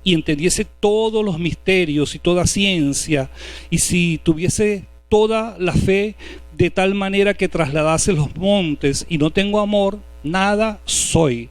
y entendiese todos los misterios y toda ciencia, y si tuviese toda la fe de tal manera que trasladase los montes, y no tengo amor, nada soy.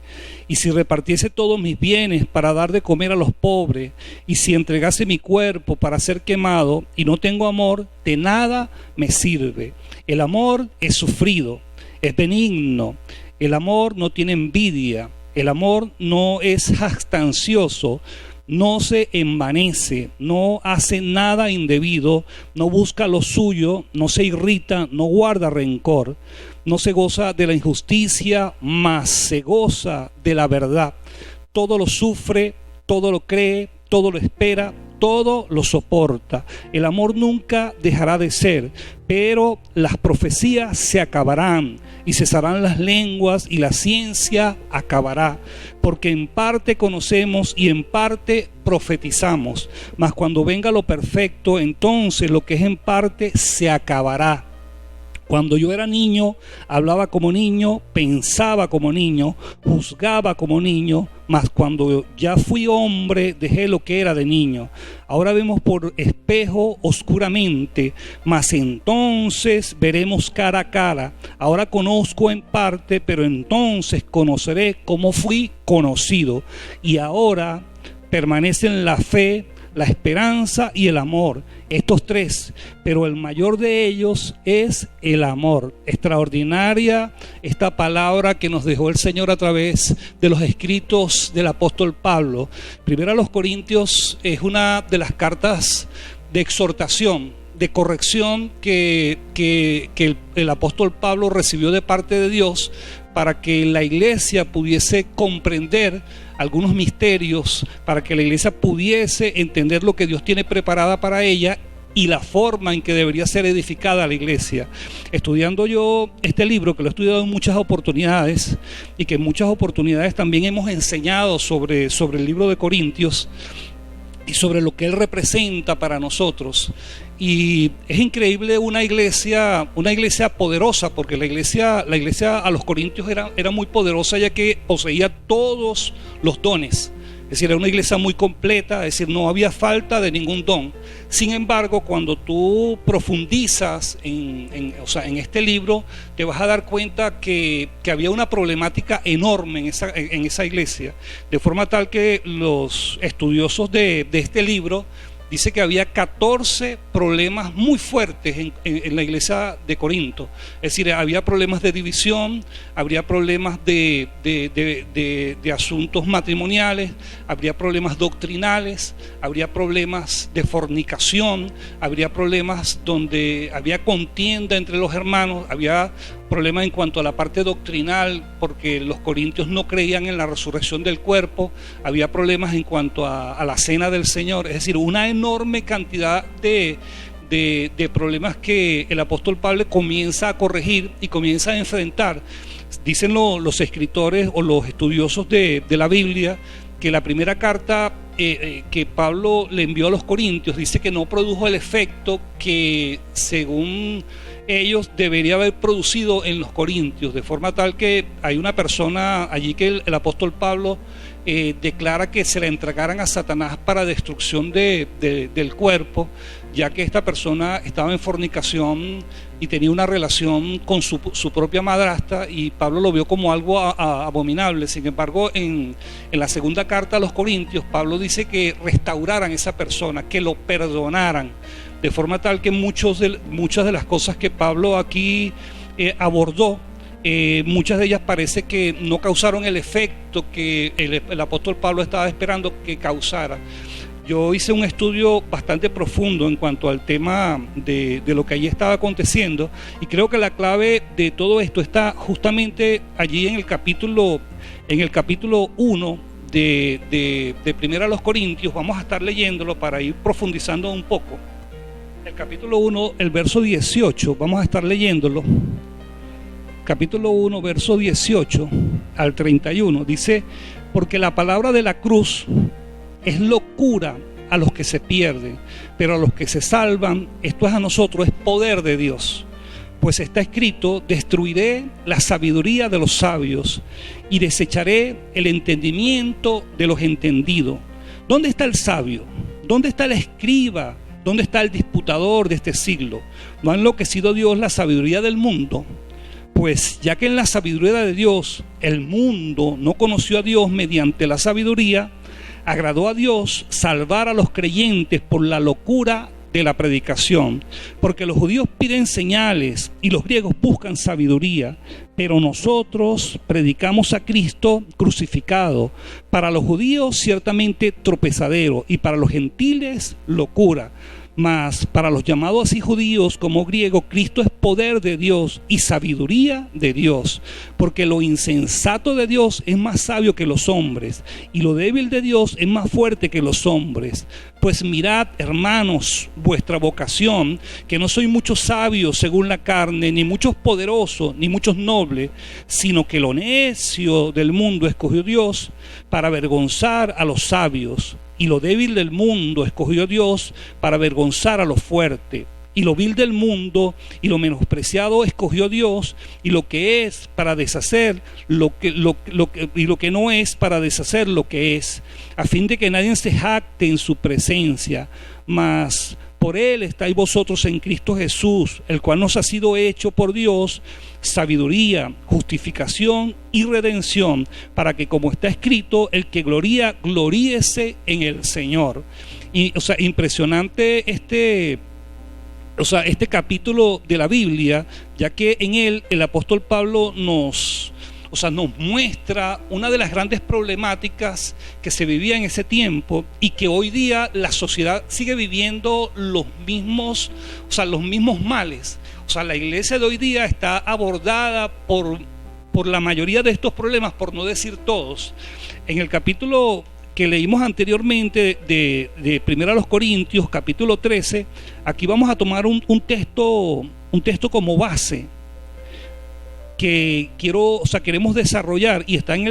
Y si repartiese todos mis bienes para dar de comer a los pobres, y si entregase mi cuerpo para ser quemado, y no tengo amor, de nada me sirve. El amor es sufrido, es benigno, el amor no tiene envidia, el amor no es jactancioso, no se envanece, no hace nada indebido, no busca lo suyo, no se irrita, no guarda rencor, no se goza de la injusticia, mas se goza de la verdad. Todo lo sufre, todo lo cree, todo lo espera, todo lo soporta. El amor nunca dejará de ser, pero las profecías se acabarán y cesarán las lenguas y la ciencia acabará, porque en parte conocemos y en parte profetizamos, mas cuando venga lo perfecto, entonces lo que es en parte se acabará. Cuando yo era niño, hablaba como niño, pensaba como niño, juzgaba como niño, mas cuando ya fui hombre, dejé lo que era de niño. Ahora vemos por espejo oscuramente, mas entonces veremos cara a cara. Ahora conozco en parte, pero entonces conoceré como fui conocido. Y ahora permanecen la fe, la esperanza y el amor, estos tres, pero el mayor de ellos es el amor. Extraordinaria esta palabra que nos dejó el Señor a través de los escritos del apóstol Pablo. Primero a los Corintios es una de las cartas de exhortación, de corrección que el apóstol Pablo recibió de parte de Dios para que la iglesia pudiese comprender algunos misterios, para que la iglesia pudiese entender lo que Dios tiene preparada para ella y la forma en que debería ser edificada la iglesia. Estudiando yo este libro, que lo he estudiado en muchas oportunidades y que en muchas oportunidades también hemos enseñado sobre el libro de Corintios y sobre lo que él representa para nosotros. Y es increíble una iglesia poderosa, porque la iglesia a los Corintios era muy poderosa, ya que poseía todos los dones. Es decir, era una iglesia muy completa, es decir, no había falta de ningún don. Sin embargo, cuando tú profundizas en este libro, te vas a dar cuenta que había una problemática enorme en esa iglesia, de forma tal que los estudiosos de este libro dice que había 14 problemas muy fuertes en la iglesia de Corinto. Es decir, había problemas de división, habría problemas de asuntos matrimoniales, habría problemas doctrinales, habría problemas de fornicación, habría problemas donde había contienda entre los hermanos, había problemas en cuanto a la parte doctrinal, porque los corintios no creían en la resurrección del cuerpo, había problemas en cuanto a la cena del Señor, es decir, una enorme cantidad de problemas que el apóstol Pablo comienza a corregir y comienza a enfrentar. Dicen los escritores o los estudiosos de la Biblia que la primera carta que Pablo le envió a los corintios dice que no produjo el efecto que según ellos debería haber producido en los corintios, de forma tal que hay una persona allí que el apóstol Pablo declara que se le entregaran a Satanás para destrucción del cuerpo, ya que esta persona estaba en fornicación y tenía una relación con su propia madrastra, y Pablo lo vio como algo abominable. Sin embargo, en la segunda carta a los Corintios, Pablo dice que restauraran a esa persona, que lo perdonaran, de forma tal que muchas de las cosas que Pablo aquí abordó, muchas de ellas parece que no causaron el efecto que el apóstol Pablo estaba esperando que causara. Yo hice un estudio bastante profundo en cuanto al tema de lo que allí estaba aconteciendo, y creo que la clave de todo esto está justamente allí en el capítulo 1 de Primera a los Corintios. Vamos a estar leyéndolo para ir profundizando un poco. El capítulo 1, el verso 18, vamos a estar leyéndolo. Capítulo 1, verso 18 al 31, dice: porque la palabra de la cruz es locura a los que se pierden, pero a los que se salvan, esto es a nosotros, es poder de Dios. Pues está escrito: destruiré la sabiduría de los sabios y desecharé el entendimiento de los entendidos. ¿Dónde está el sabio? ¿Dónde está el escriba? ¿Dónde está el disputador de este siglo? ¿No ha enloquecido Dios la sabiduría del mundo? Pues ya que en la sabiduría de Dios el mundo no conoció a Dios mediante la sabiduría, agradó a Dios salvar a los creyentes por la locura de la predicación, porque los judíos piden señales y los griegos buscan sabiduría, pero nosotros predicamos a Cristo crucificado, para los judíos ciertamente tropezadero y para los gentiles locura, mas para los llamados así judíos como griegos, Cristo es poder de Dios y sabiduría de Dios, porque lo insensato de Dios es más sabio que los hombres, y lo débil de Dios es más fuerte que los hombres. Pues mirad, hermanos, vuestra vocación, que no soy muchos sabios según la carne, ni muchos poderosos, ni muchos nobles, sino que lo necio del mundo escogió Dios para avergonzar a los sabios, y lo débil del mundo escogió Dios para avergonzar a lo fuerte, y lo vil del mundo y lo menospreciado escogió Dios, y lo que es para deshacer y lo que no es para deshacer lo que es, a fin de que nadie se jacte en su presencia. Mas por él estáis vosotros en Cristo Jesús, el cual nos ha sido hecho por Dios sabiduría, justificación y redención, para que, como está escrito, el que gloría, gloríese en el Señor. Y, impresionante este capítulo de la Biblia, ya que en él el apóstol Pablo nos muestra una de las grandes problemáticas que se vivía en ese tiempo y que hoy día la sociedad sigue viviendo los mismos males. La iglesia de hoy día está abordada por la mayoría de estos problemas, por no decir todos. En el capítulo que leímos anteriormente de 1 Corintios, capítulo 13, aquí vamos a tomar un texto como base que queremos desarrollar, y está en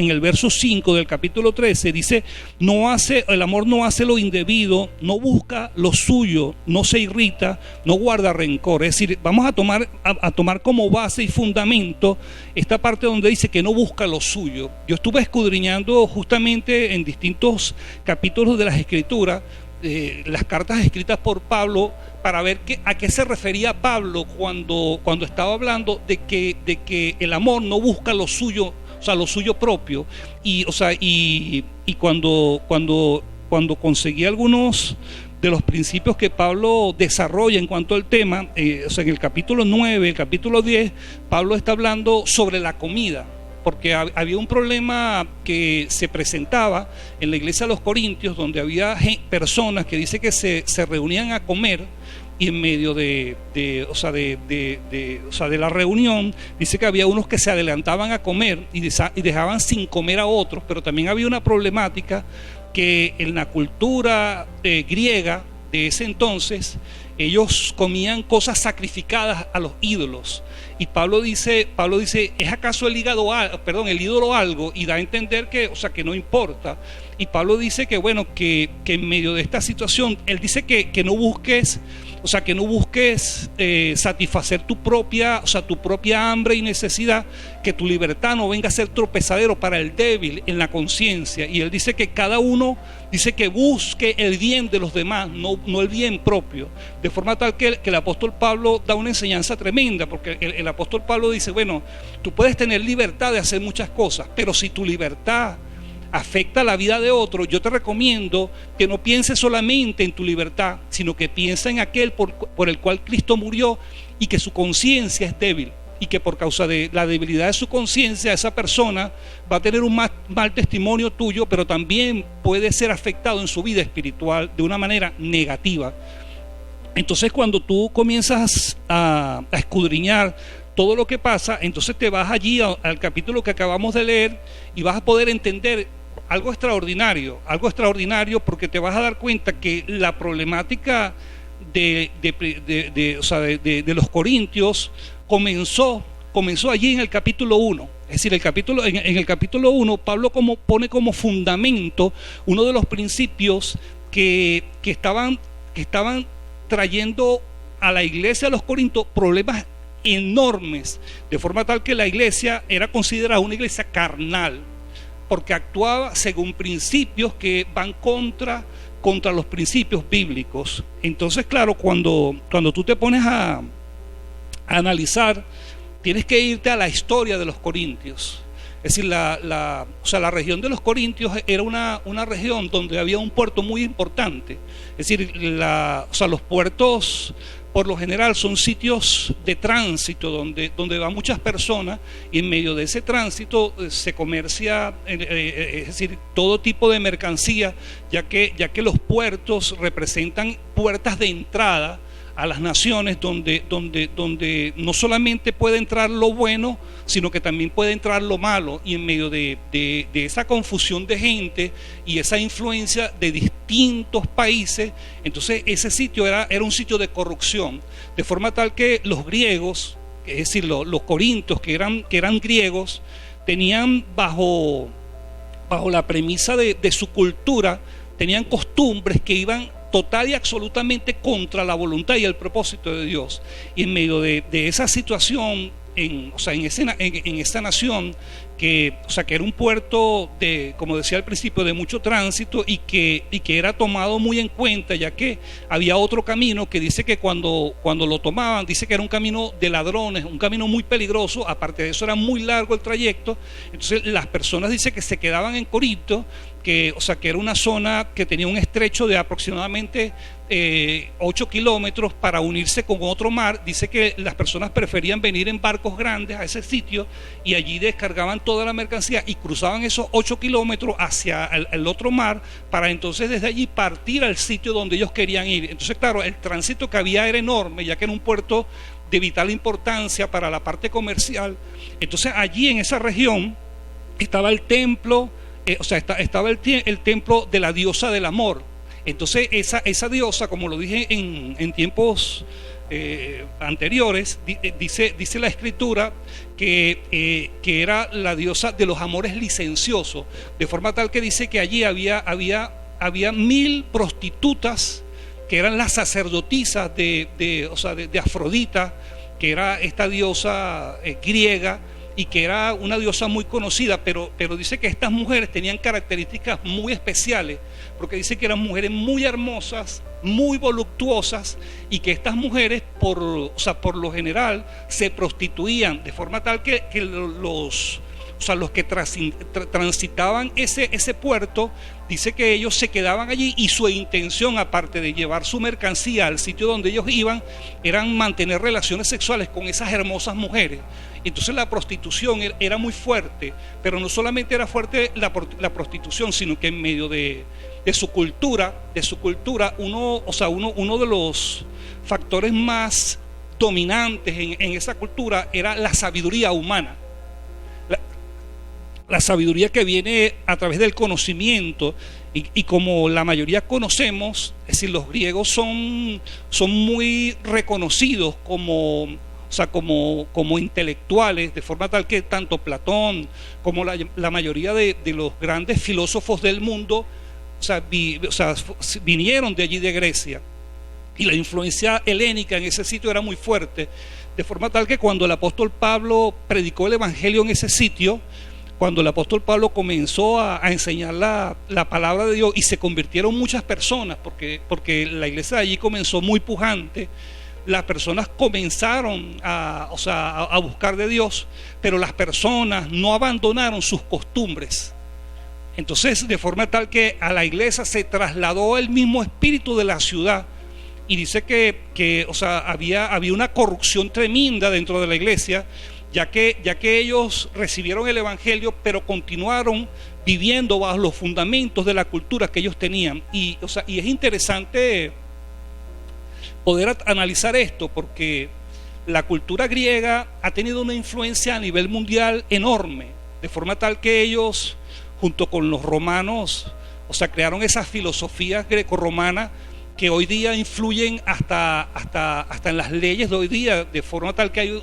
el verso 5 del capítulo 13. Dice: el amor no hace lo indebido, no busca lo suyo, no se irrita, no guarda rencor. Es decir, vamos a tomar como base y fundamento esta parte donde dice que no busca lo suyo. Yo estuve escudriñando justamente en distintos capítulos de las Escrituras, las cartas escritas por Pablo, para ver a qué se refería Pablo cuando estaba hablando de que el amor no busca lo suyo, lo suyo propio. Y cuando conseguí algunos de los principios que Pablo desarrolla en cuanto al tema, en el capítulo 9, el capítulo 10, Pablo está hablando sobre la comida, porque había un problema que se presentaba en la iglesia de los Corintios, donde había personas que dice que se reunían a comer, y en medio de la reunión dice que había unos que se adelantaban a comer y dejaban sin comer a otros. Pero también había una problemática que en la cultura griega de ese entonces, ellos comían cosas sacrificadas a los ídolos. Y Pablo dice, ¿es acaso el ídolo algo? Y da a entender que no importa. Y Pablo dice que en medio de esta situación, él dice que no busques, satisfacer tu propia hambre y necesidad, que tu libertad no venga a ser tropezadero para el débil en la conciencia. Y él dice que cada uno que busque el bien de los demás, no el bien propio. De forma tal que el apóstol Pablo da una enseñanza tremenda, porque el apóstol Pablo dice: tú puedes tener libertad de hacer muchas cosas, pero si tu libertad afecta la vida de otro, yo te recomiendo que no pienses solamente en tu libertad, sino que piensa en aquel por el cual Cristo murió, y que su conciencia es débil, y que por causa de la debilidad de su conciencia, esa persona va a tener un mal testimonio tuyo, pero también puede ser afectado en su vida espiritual de una manera negativa. Entonces, cuando tú comienzas a escudriñar todo lo que pasa, entonces te vas allí al capítulo que acabamos de leer, y vas a poder entender algo extraordinario, porque te vas a dar cuenta que la problemática de los corintios comenzó allí en el capítulo 1. Es decir, en el capítulo 1, Pablo pone como fundamento uno de los principios que estaban trayendo a la iglesia de los Corintios problemas enormes, de forma tal que la iglesia era considerada una iglesia carnal. porque actuaba según principios que van contra los principios bíblicos. Entonces, claro, cuando tú te pones a analizar, tienes que irte a la historia de los corintios. Es decir, la región de los corintios era una región donde había un puerto muy importante. Es decir, los puertos por lo general son sitios de tránsito donde van muchas personas, y en medio de ese tránsito se comercia, es decir, todo tipo de mercancía, ya que los puertos representan puertas de entrada a las naciones donde no solamente puede entrar lo bueno, sino que también puede entrar lo malo, y en medio de esa confusión de gente y esa influencia de distintos países, entonces ese sitio era un sitio de corrupción, de forma tal que los griegos, es decir, los corintios que eran griegos, tenían bajo la premisa de su cultura, tenían costumbres que iban total y absolutamente contra la voluntad y el propósito de Dios. Y en medio de esa situación, en esa nación que era un puerto como decía al principio, de mucho tránsito, y que era tomado muy en cuenta, ya que había otro camino que dice que cuando lo tomaban, dice que era un camino de ladrones, un camino muy peligroso. Aparte de eso, era muy largo el trayecto. Entonces las personas, dice, que se quedaban en Corinto, que era una zona que tenía un estrecho de aproximadamente 8 kilómetros para unirse con otro mar. Dice que las personas preferían venir en barcos grandes a ese sitio, y allí descargaban toda la mercancía y cruzaban esos 8 kilómetros hacia el otro mar, para entonces desde allí partir al sitio donde ellos querían ir. Entonces, claro, el tránsito que había era enorme, ya que era un puerto de vital importancia para la parte comercial. Entonces allí en esa región estaba el templo, estaba el templo de la diosa del amor. Entonces esa diosa, como lo dije en tiempos anteriores, dice la escritura que era la diosa de los amores licenciosos, de forma tal que dice que allí había 1000 prostitutas, que eran las sacerdotisas de Afrodita, que era esta diosa griega, y que era una diosa muy conocida, pero dice que estas mujeres tenían características muy especiales, porque dice que eran mujeres muy hermosas, muy voluptuosas, y que estas mujeres por lo general se prostituían, de forma tal que los que transitaban ese puerto, dice que ellos se quedaban allí, y su intención, aparte de llevar su mercancía al sitio donde ellos iban, eran mantener relaciones sexuales con esas hermosas mujeres. Entonces la prostitución era muy fuerte, pero no solamente era fuerte la prostitución, sino que en medio de su cultura, uno de los factores más dominantes en esa cultura era la sabiduría humana. La sabiduría que viene a través del conocimiento, y como la mayoría conocemos, es decir, los griegos son muy reconocidos como intelectuales, de forma tal que tanto Platón como la mayoría de los grandes filósofos del mundo vinieron de allí, de Grecia, y la influencia helénica en ese sitio era muy fuerte, de forma tal que cuando el apóstol Pablo predicó el evangelio en ese sitio, cuando el apóstol Pablo comenzó a enseñar la palabra de Dios, y se convirtieron muchas personas, porque la iglesia de allí comenzó muy pujante, las personas comenzaron a buscar de Dios, pero las personas no abandonaron sus costumbres. Entonces, de forma tal que a la iglesia se trasladó el mismo espíritu de la ciudad, y dice que había una corrupción tremenda dentro de la iglesia, ya que ellos recibieron el evangelio, pero continuaron viviendo bajo los fundamentos de la cultura que ellos tenían. Y es interesante poder analizar esto, porque la cultura griega ha tenido una influencia a nivel mundial enorme, de forma tal que ellos, junto con los romanos, crearon esas filosofías grecorromanas que hoy día influyen hasta en las leyes de hoy día, de forma tal que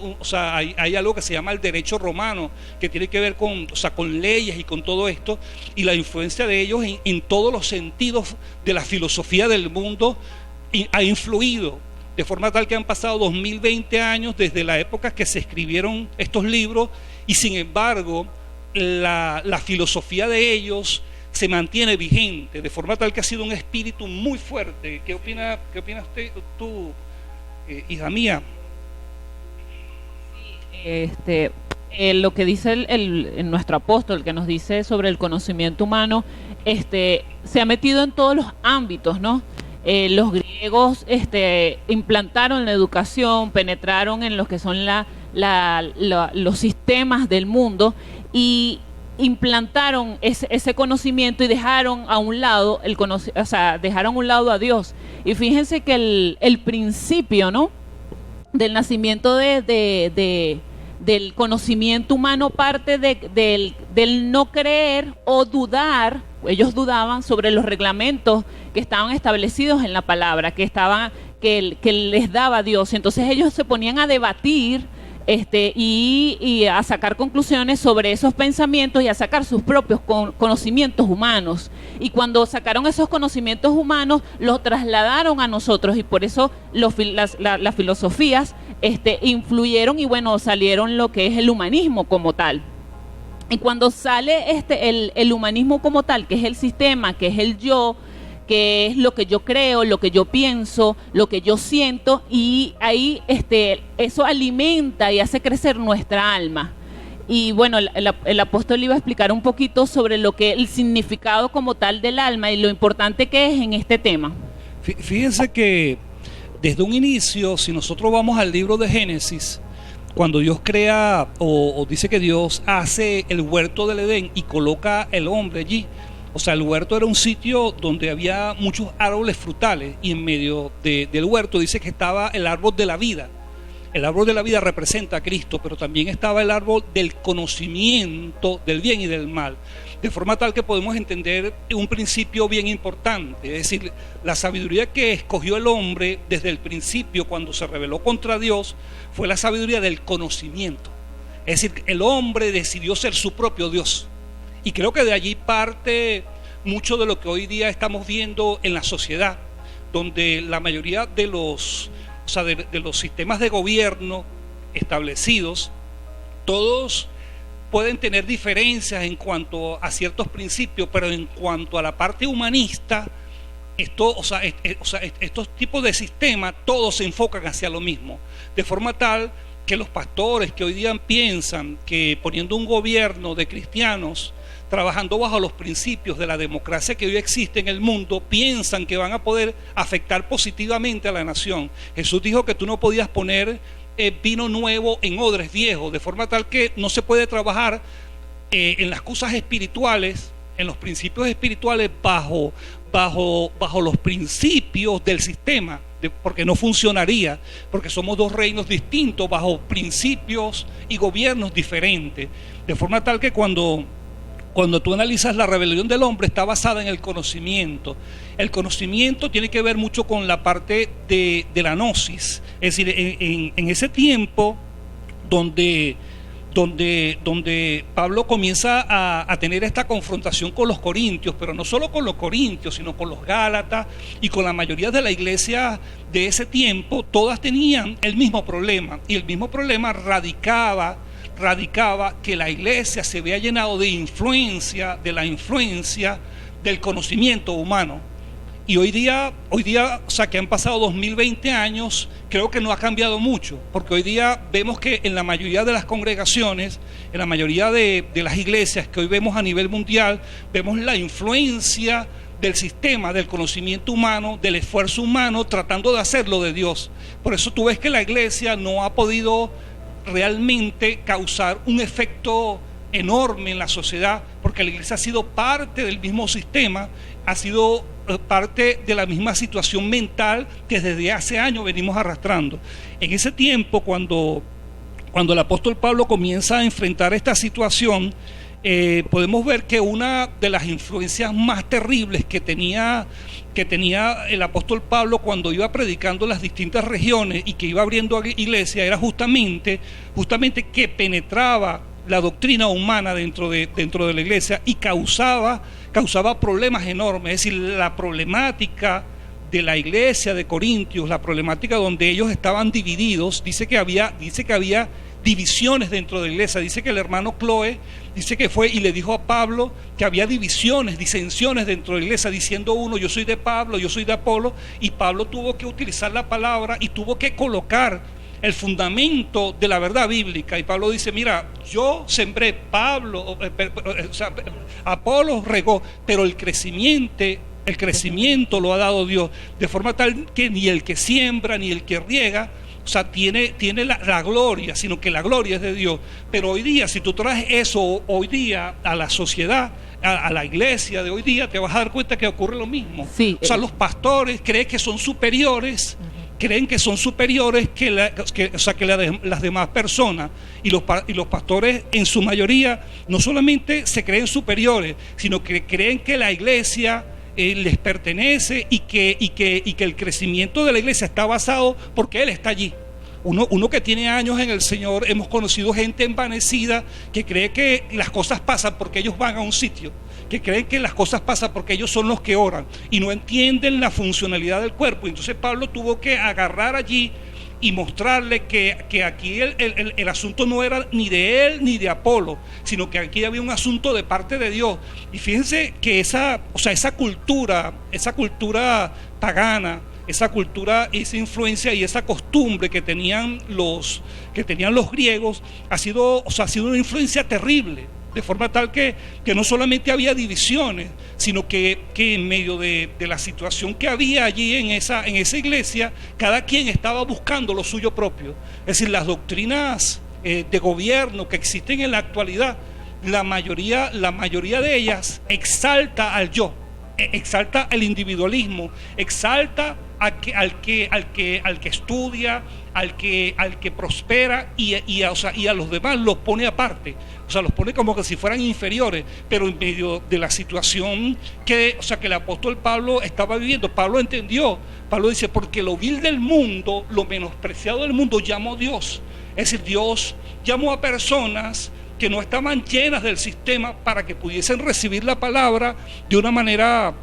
hay algo que se llama el derecho romano, que tiene que ver con leyes y con todo esto, y la influencia de ellos en todos los sentidos de la filosofía del mundo ha influido, de forma tal que han pasado 2020 años desde la época que se escribieron estos libros, y sin embargo la filosofía de ellos se mantiene vigente, de forma tal que ha sido un espíritu muy fuerte. ¿Qué opinas tú, hija mía? Lo que dice nuestro apóstol, que nos dice sobre el conocimiento humano, se ha metido en todos los ámbitos, ¿no? Los griegos implantaron la educación, penetraron en lo que son los sistemas del mundo y implantaron ese conocimiento y dejaron a un lado dejaron a un lado a Dios. Y fíjense que el principio, ¿no?, del nacimiento del conocimiento humano parte del no creer o dudar. Ellos dudaban sobre los reglamentos que estaban establecidos en la palabra, que les daba Dios. Entonces ellos se ponían a debatir y a sacar conclusiones sobre esos pensamientos y a sacar sus propios conocimientos humanos. Y cuando sacaron esos conocimientos humanos, los trasladaron a nosotros, y por eso las filosofías influyeron, y bueno, salieron lo que es el humanismo como tal. Y cuando sale el humanismo como tal, que es el sistema, que es el yo, que es lo que yo creo, lo que yo pienso, lo que yo siento, y ahí eso alimenta y hace crecer nuestra alma. Y bueno, el apóstol iba a explicar un poquito sobre el significado como tal del alma y lo importante que es en este tema. Fíjense que desde un inicio, si nosotros vamos al libro de Génesis, cuando Dios crea o dice que Dios hace el huerto del Edén y coloca el hombre allí, o sea, el huerto era un sitio donde había muchos árboles frutales, y en medio del huerto dice que estaba el árbol de la vida. El árbol de la vida representa a Cristo, pero también estaba el árbol del conocimiento del bien y del mal, de forma tal que podemos entender un principio bien importante, es decir, la sabiduría que escogió el hombre desde el principio cuando se rebeló contra Dios fue la sabiduría del conocimiento. Es decir, el hombre decidió ser su propio Dios, y creo que de allí parte mucho de lo que hoy día estamos viendo en la sociedad, donde la mayoría de los sistemas de gobierno establecidos, todos pueden tener diferencias en cuanto a ciertos principios, pero en cuanto a la parte humanista, estos tipos de sistemas todos se enfocan hacia lo mismo, de forma tal que los pastores que hoy día piensan que poniendo un gobierno de cristianos, trabajando bajo los principios de la democracia que hoy existe en el mundo, piensan que van a poder afectar positivamente a la nación. Jesús dijo que tú no podías poner vino nuevo en odres viejos, de forma tal que no se puede trabajar en las cosas espirituales, en los principios espirituales bajo los principios del sistema, porque no funcionaría, porque somos dos reinos distintos bajo principios y gobiernos diferentes, de forma tal que cuando tú analizas la rebelión del hombre, está basada en el conocimiento. El conocimiento tiene que ver mucho con la parte de la gnosis, es decir, en ese tiempo donde Pablo comienza a tener esta confrontación con los corintios, pero no solo con los corintios, sino con los gálatas y con la mayoría de la iglesia de ese tiempo. Todas tenían el mismo problema, y el mismo problema radicaba que la iglesia se había llenado de la influencia del conocimiento humano. Y hoy día, o sea, que han pasado 2020 años, creo que no ha cambiado mucho, porque hoy día vemos que en la mayoría de las congregaciones, en la mayoría de las iglesias que hoy vemos a nivel mundial, vemos la influencia del sistema, del conocimiento humano, del esfuerzo humano, tratando de hacerlo de Dios. Por eso tú ves que la iglesia no ha podido realmente causar un efecto enorme en la sociedad, porque la iglesia ha sido parte del mismo sistema, ha sido parte de la misma situación mental que desde hace años venimos arrastrando. En ese tiempo, cuando el apóstol Pablo comienza a enfrentar esta situación, podemos ver que una de las influencias más terribles que tenía el apóstol Pablo cuando iba predicando en las distintas regiones y que iba abriendo iglesia era justamente que penetraba la doctrina humana dentro de la iglesia y causaba problemas enormes. Es decir, la problemática de la iglesia de Corintios, la problemática donde ellos estaban divididos, dice que había divisiones dentro de la iglesia. Dice que el hermano Chloe dice que fue y le dijo a Pablo que había divisiones, disensiones dentro de la iglesia, diciendo uno, yo soy de Pablo, yo soy de Apolo, y Pablo tuvo que utilizar la palabra y tuvo que colocar el fundamento de la verdad bíblica. Y Pablo dice, mira, yo sembré, Apolo regó, pero el crecimiento lo ha dado Dios, de forma tal que ni el que siembra ni el que riega, o sea, tiene la gloria, sino que la gloria es de Dios. Pero hoy día, si tú traes eso hoy día a la sociedad, a la iglesia de hoy día, te vas a dar cuenta que ocurre lo mismo. Sí, o sea, los pastores creen que son superiores, que las demás personas, y los pastores en su mayoría no solamente se creen superiores, sino que creen que la iglesia les pertenece y que el crecimiento de la iglesia está basado porque Él está allí. Uno que tiene años en el Señor, hemos conocido gente envanecida que cree que las cosas pasan porque ellos van a un sitio, que creen que las cosas pasan porque ellos son los que oran y no entienden la funcionalidad del cuerpo. Entonces Pablo tuvo que agarrar allí y mostrarle que aquí el asunto no era ni de él ni de Apolo, sino que aquí había un asunto de parte de Dios. Y fíjense que esa cultura pagana, esa cultura, esa influencia y esa costumbre que tenían los griegos ha sido una influencia terrible, de forma tal que no solamente había divisiones, sino que en medio de la situación que había allí en esa iglesia, cada quien estaba buscando lo suyo propio. Es decir, las doctrinas de gobierno que existen en la actualidad, la mayoría de ellas exalta al yo, exalta el individualismo, exalta al que estudia, al que prospera y a los demás los pone aparte, o sea, los pone como que si fueran inferiores, pero en medio de la situación que el apóstol Pablo estaba viviendo. Pablo entendió, Pablo dice, porque lo vil del mundo, lo menospreciado del mundo llamó Dios. Es decir, Dios llamó a personas que no estaban llenas del sistema para que pudiesen recibir la palabra de una manera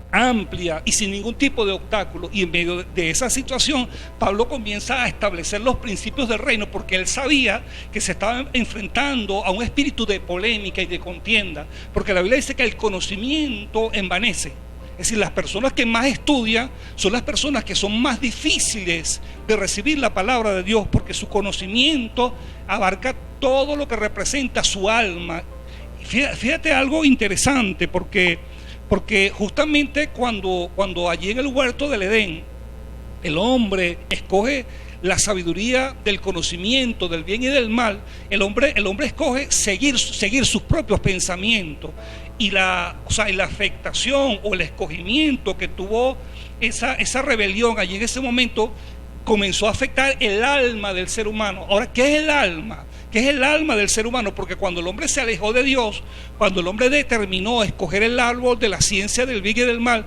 amplia y sin ningún tipo de obstáculo. Y en medio de esa situación, Pablo comienza a establecer los principios del reino, porque él sabía que se estaba enfrentando a un espíritu de polémica y de contienda, porque la Biblia dice que el conocimiento envanece. Es decir, las personas que más estudian son las personas que son más difíciles de recibir la palabra de Dios, porque su conocimiento abarca todo lo que representa su alma. Fíjate algo interesante, porque justamente cuando allí en el huerto del Edén el hombre escoge la sabiduría del conocimiento del bien y del mal, el hombre escoge seguir sus propios pensamientos, y la afectación o el escogimiento que tuvo esa rebelión allí en ese momento comenzó a afectar el alma del ser humano. Ahora, ¿qué es el alma? ¿Qué es el alma del ser humano? Porque cuando el hombre se alejó de Dios, cuando el hombre determinó escoger el árbol de la ciencia del bien y del mal,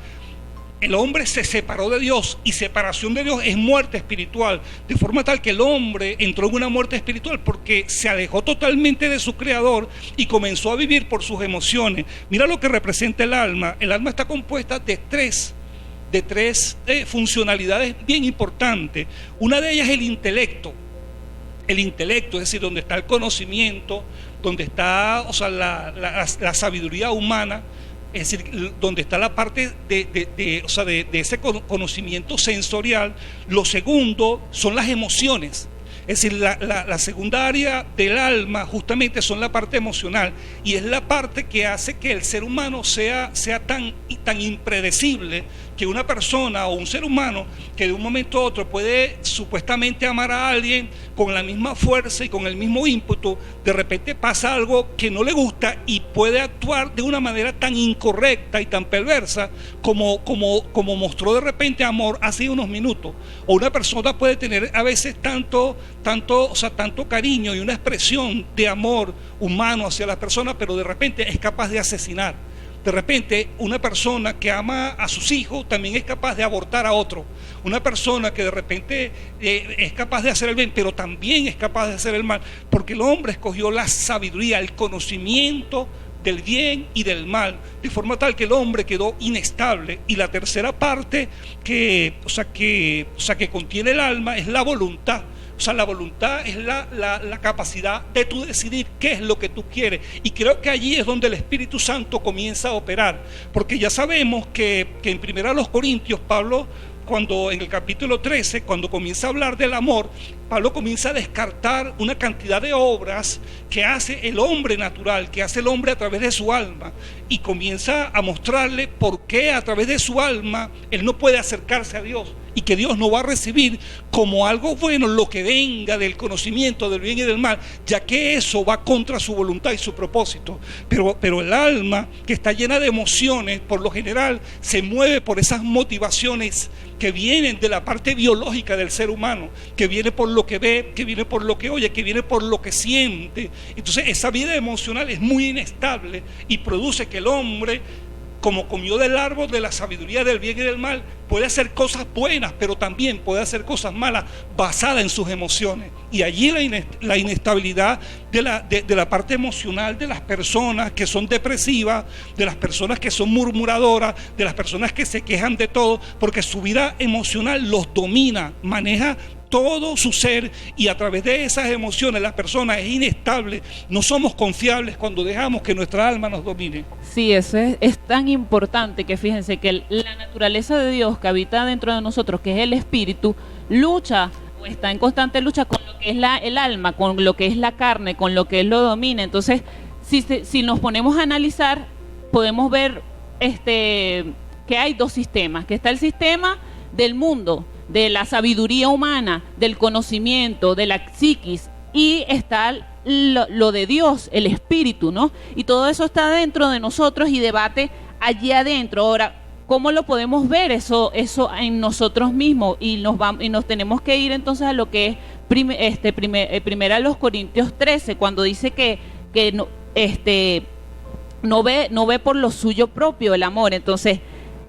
el hombre se separó de Dios, y separación de Dios es muerte espiritual, de forma tal que el hombre entró en una muerte espiritual porque se alejó totalmente de su creador y comenzó a vivir por sus emociones. Mira lo que representa el alma. El alma está compuesta de tres funcionalidades bien importantes. Una de ellas es el intelecto. El intelecto, es decir, donde está el conocimiento, donde está la sabiduría humana, es decir, donde está la parte de ese conocimiento sensorial. Lo segundo son las emociones. Es decir, la segunda área del alma justamente son la parte emocional, y es la parte que hace que el ser humano sea tan impredecible, que una persona o un ser humano que de un momento a otro puede supuestamente amar a alguien con la misma fuerza y con el mismo ímpetu, de repente pasa algo que no le gusta y puede actuar de una manera tan incorrecta y tan perversa como mostró de repente amor hace unos minutos. O una persona puede tener a veces tanto cariño y una expresión de amor humano hacia las personas, pero de repente es capaz de asesinar. De repente una persona que ama a sus hijos también es capaz de abortar a otro. Una persona que de repente es capaz de hacer el bien, pero también es capaz de hacer el mal, porque el hombre escogió la sabiduría, el conocimiento del bien y del mal, de forma tal que el hombre quedó inestable. Y la tercera parte que contiene el alma es la voluntad. O sea, la voluntad es la capacidad de tú decidir qué es lo que tú quieres. Y creo que allí es donde el Espíritu Santo comienza a operar. Porque ya sabemos que en 1 Corintios, Pablo, cuando en el capítulo 13, cuando comienza a hablar del amor, Pablo comienza a descartar una cantidad de obras que hace el hombre natural, que hace el hombre a través de su alma, y comienza a mostrarle por qué a través de su alma él no puede acercarse a Dios, y que Dios no va a recibir como algo bueno lo que venga del conocimiento del bien y del mal, ya que eso va contra su voluntad y su propósito. Pero el alma, que está llena de emociones, por lo general se mueve por esas motivaciones que vienen de la parte biológica del ser humano, que viene por lo que ve, que viene por lo que oye, que viene por lo que siente. Entonces esa vida emocional es muy inestable y produce que el hombre, como comió del árbol de la sabiduría del bien y del mal, puede hacer cosas buenas, pero también puede hacer cosas malas basadas en sus emociones. Y allí la inestabilidad de la parte emocional de las personas que son depresivas, de las personas que son murmuradoras, de las personas que se quejan de todo, porque su vida emocional los domina, maneja todo su ser, y a través de esas emociones la persona es inestable. No somos confiables cuando dejamos que nuestra alma nos domine. Sí, eso es tan importante, que fíjense que la naturaleza de Dios que habita dentro de nosotros, que es el espíritu, lucha o está en constante lucha con lo que es el alma, con lo que es la carne, con lo que él lo domina. Entonces, si nos ponemos a analizar, podemos ver que hay dos sistemas, que está el sistema del mundo, de la sabiduría humana, del conocimiento, de la psiquis, y está lo de Dios, el espíritu, ¿no? Y todo eso está dentro de nosotros y debate allí adentro. Ahora, ¿cómo lo podemos ver eso en nosotros mismos? Y nos tenemos que ir entonces a lo que es primera los Corintios 13, cuando dice que no ve por lo suyo propio el amor. Entonces,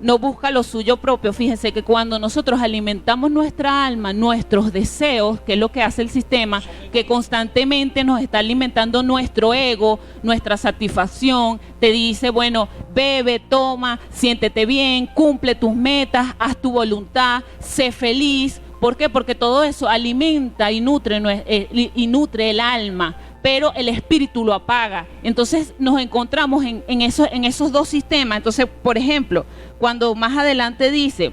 no busca lo suyo propio. Fíjense que cuando nosotros alimentamos nuestra alma, nuestros deseos, que es lo que hace el sistema, que constantemente nos está alimentando nuestro ego, nuestra satisfacción, te dice, bueno, bebe, toma, siéntete bien, cumple tus metas, haz tu voluntad, sé feliz. ¿Por qué? Porque todo eso alimenta y nutre el alma, pero el espíritu lo apaga. Entonces nos encontramos en esos dos sistemas. Entonces, por ejemplo, cuando más adelante dice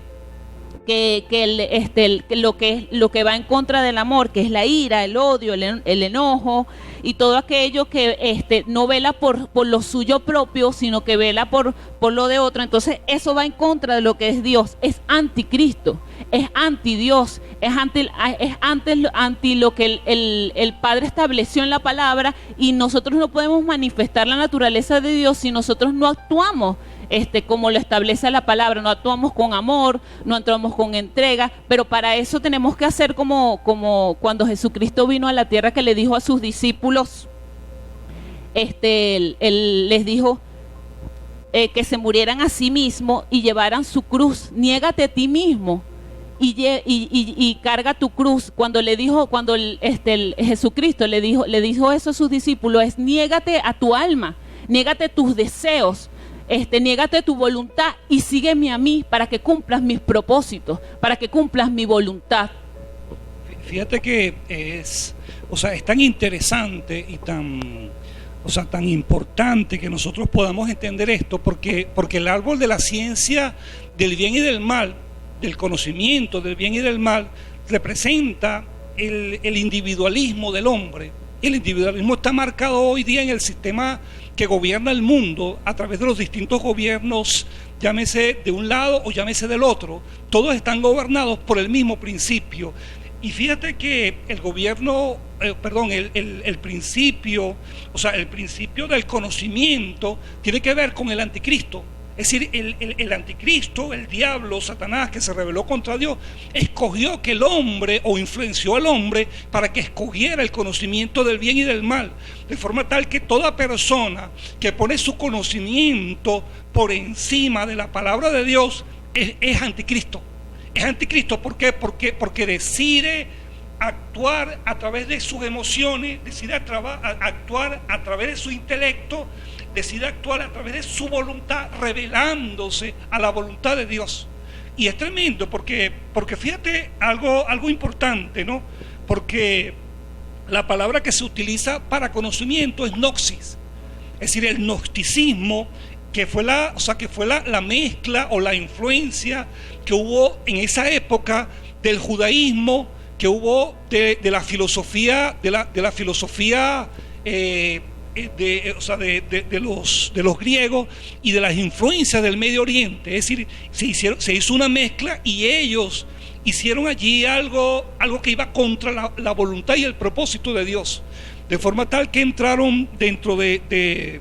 que lo que va en contra del amor, que es la ira, el odio, el enojo y todo aquello que no vela por lo suyo propio, sino que vela por lo de otro. Entonces eso va en contra de lo que es Dios, es anticristo, es anti Dios, es anti lo que el Padre estableció en la palabra, y nosotros no podemos manifestar la naturaleza de Dios si nosotros no actuamos como lo establece la palabra. No actuamos con amor, no actuamos con entrega, pero para eso tenemos que hacer como cuando Jesucristo vino a la tierra, que le dijo a sus discípulos, él les dijo que se murieran a sí mismos y llevaran su cruz. Niégate a ti mismo y carga tu cruz. Cuando Jesucristo le dijo eso a sus discípulos, es niégate a tu alma, niégate tus deseos, niégate tu voluntad y sígueme a mí para que cumplas mis propósitos, para que cumplas mi voluntad. Fíjate que es tan interesante y tan importante que nosotros podamos entender esto, porque el árbol de la ciencia del bien y del mal, del conocimiento del bien y del mal, representa el individualismo del hombre. El individualismo está marcado hoy día en el sistema que gobierna el mundo a través de los distintos gobiernos, llámese de un lado o llámese del otro. Todos están gobernados por el mismo principio. Y fíjate que el principio del conocimiento tiene que ver con el anticristo. Es decir, el anticristo, el diablo, Satanás, que se rebeló contra Dios, escogió que el hombre, o influenció al hombre para que escogiera el conocimiento del bien y del mal, de forma tal que toda persona que pone su conocimiento por encima de la palabra de Dios es anticristo. Es anticristo. ¿Por qué? Porque decide actuar a través de sus emociones, decide actuar a través de su intelecto, decide actuar a través de su voluntad, revelándose a la voluntad de Dios. Y es tremendo porque fíjate algo importante, ¿no? Porque la palabra que se utiliza para conocimiento es gnosis. Es decir, el gnosticismo, que fue la mezcla o la influencia que hubo en esa época del judaísmo, que hubo de la filosofía, de la filosofía de los griegos y de las influencias del Medio Oriente. Es decir, se hizo una mezcla y ellos hicieron allí algo que iba contra la voluntad y el propósito de Dios, de forma tal que entraron dentro de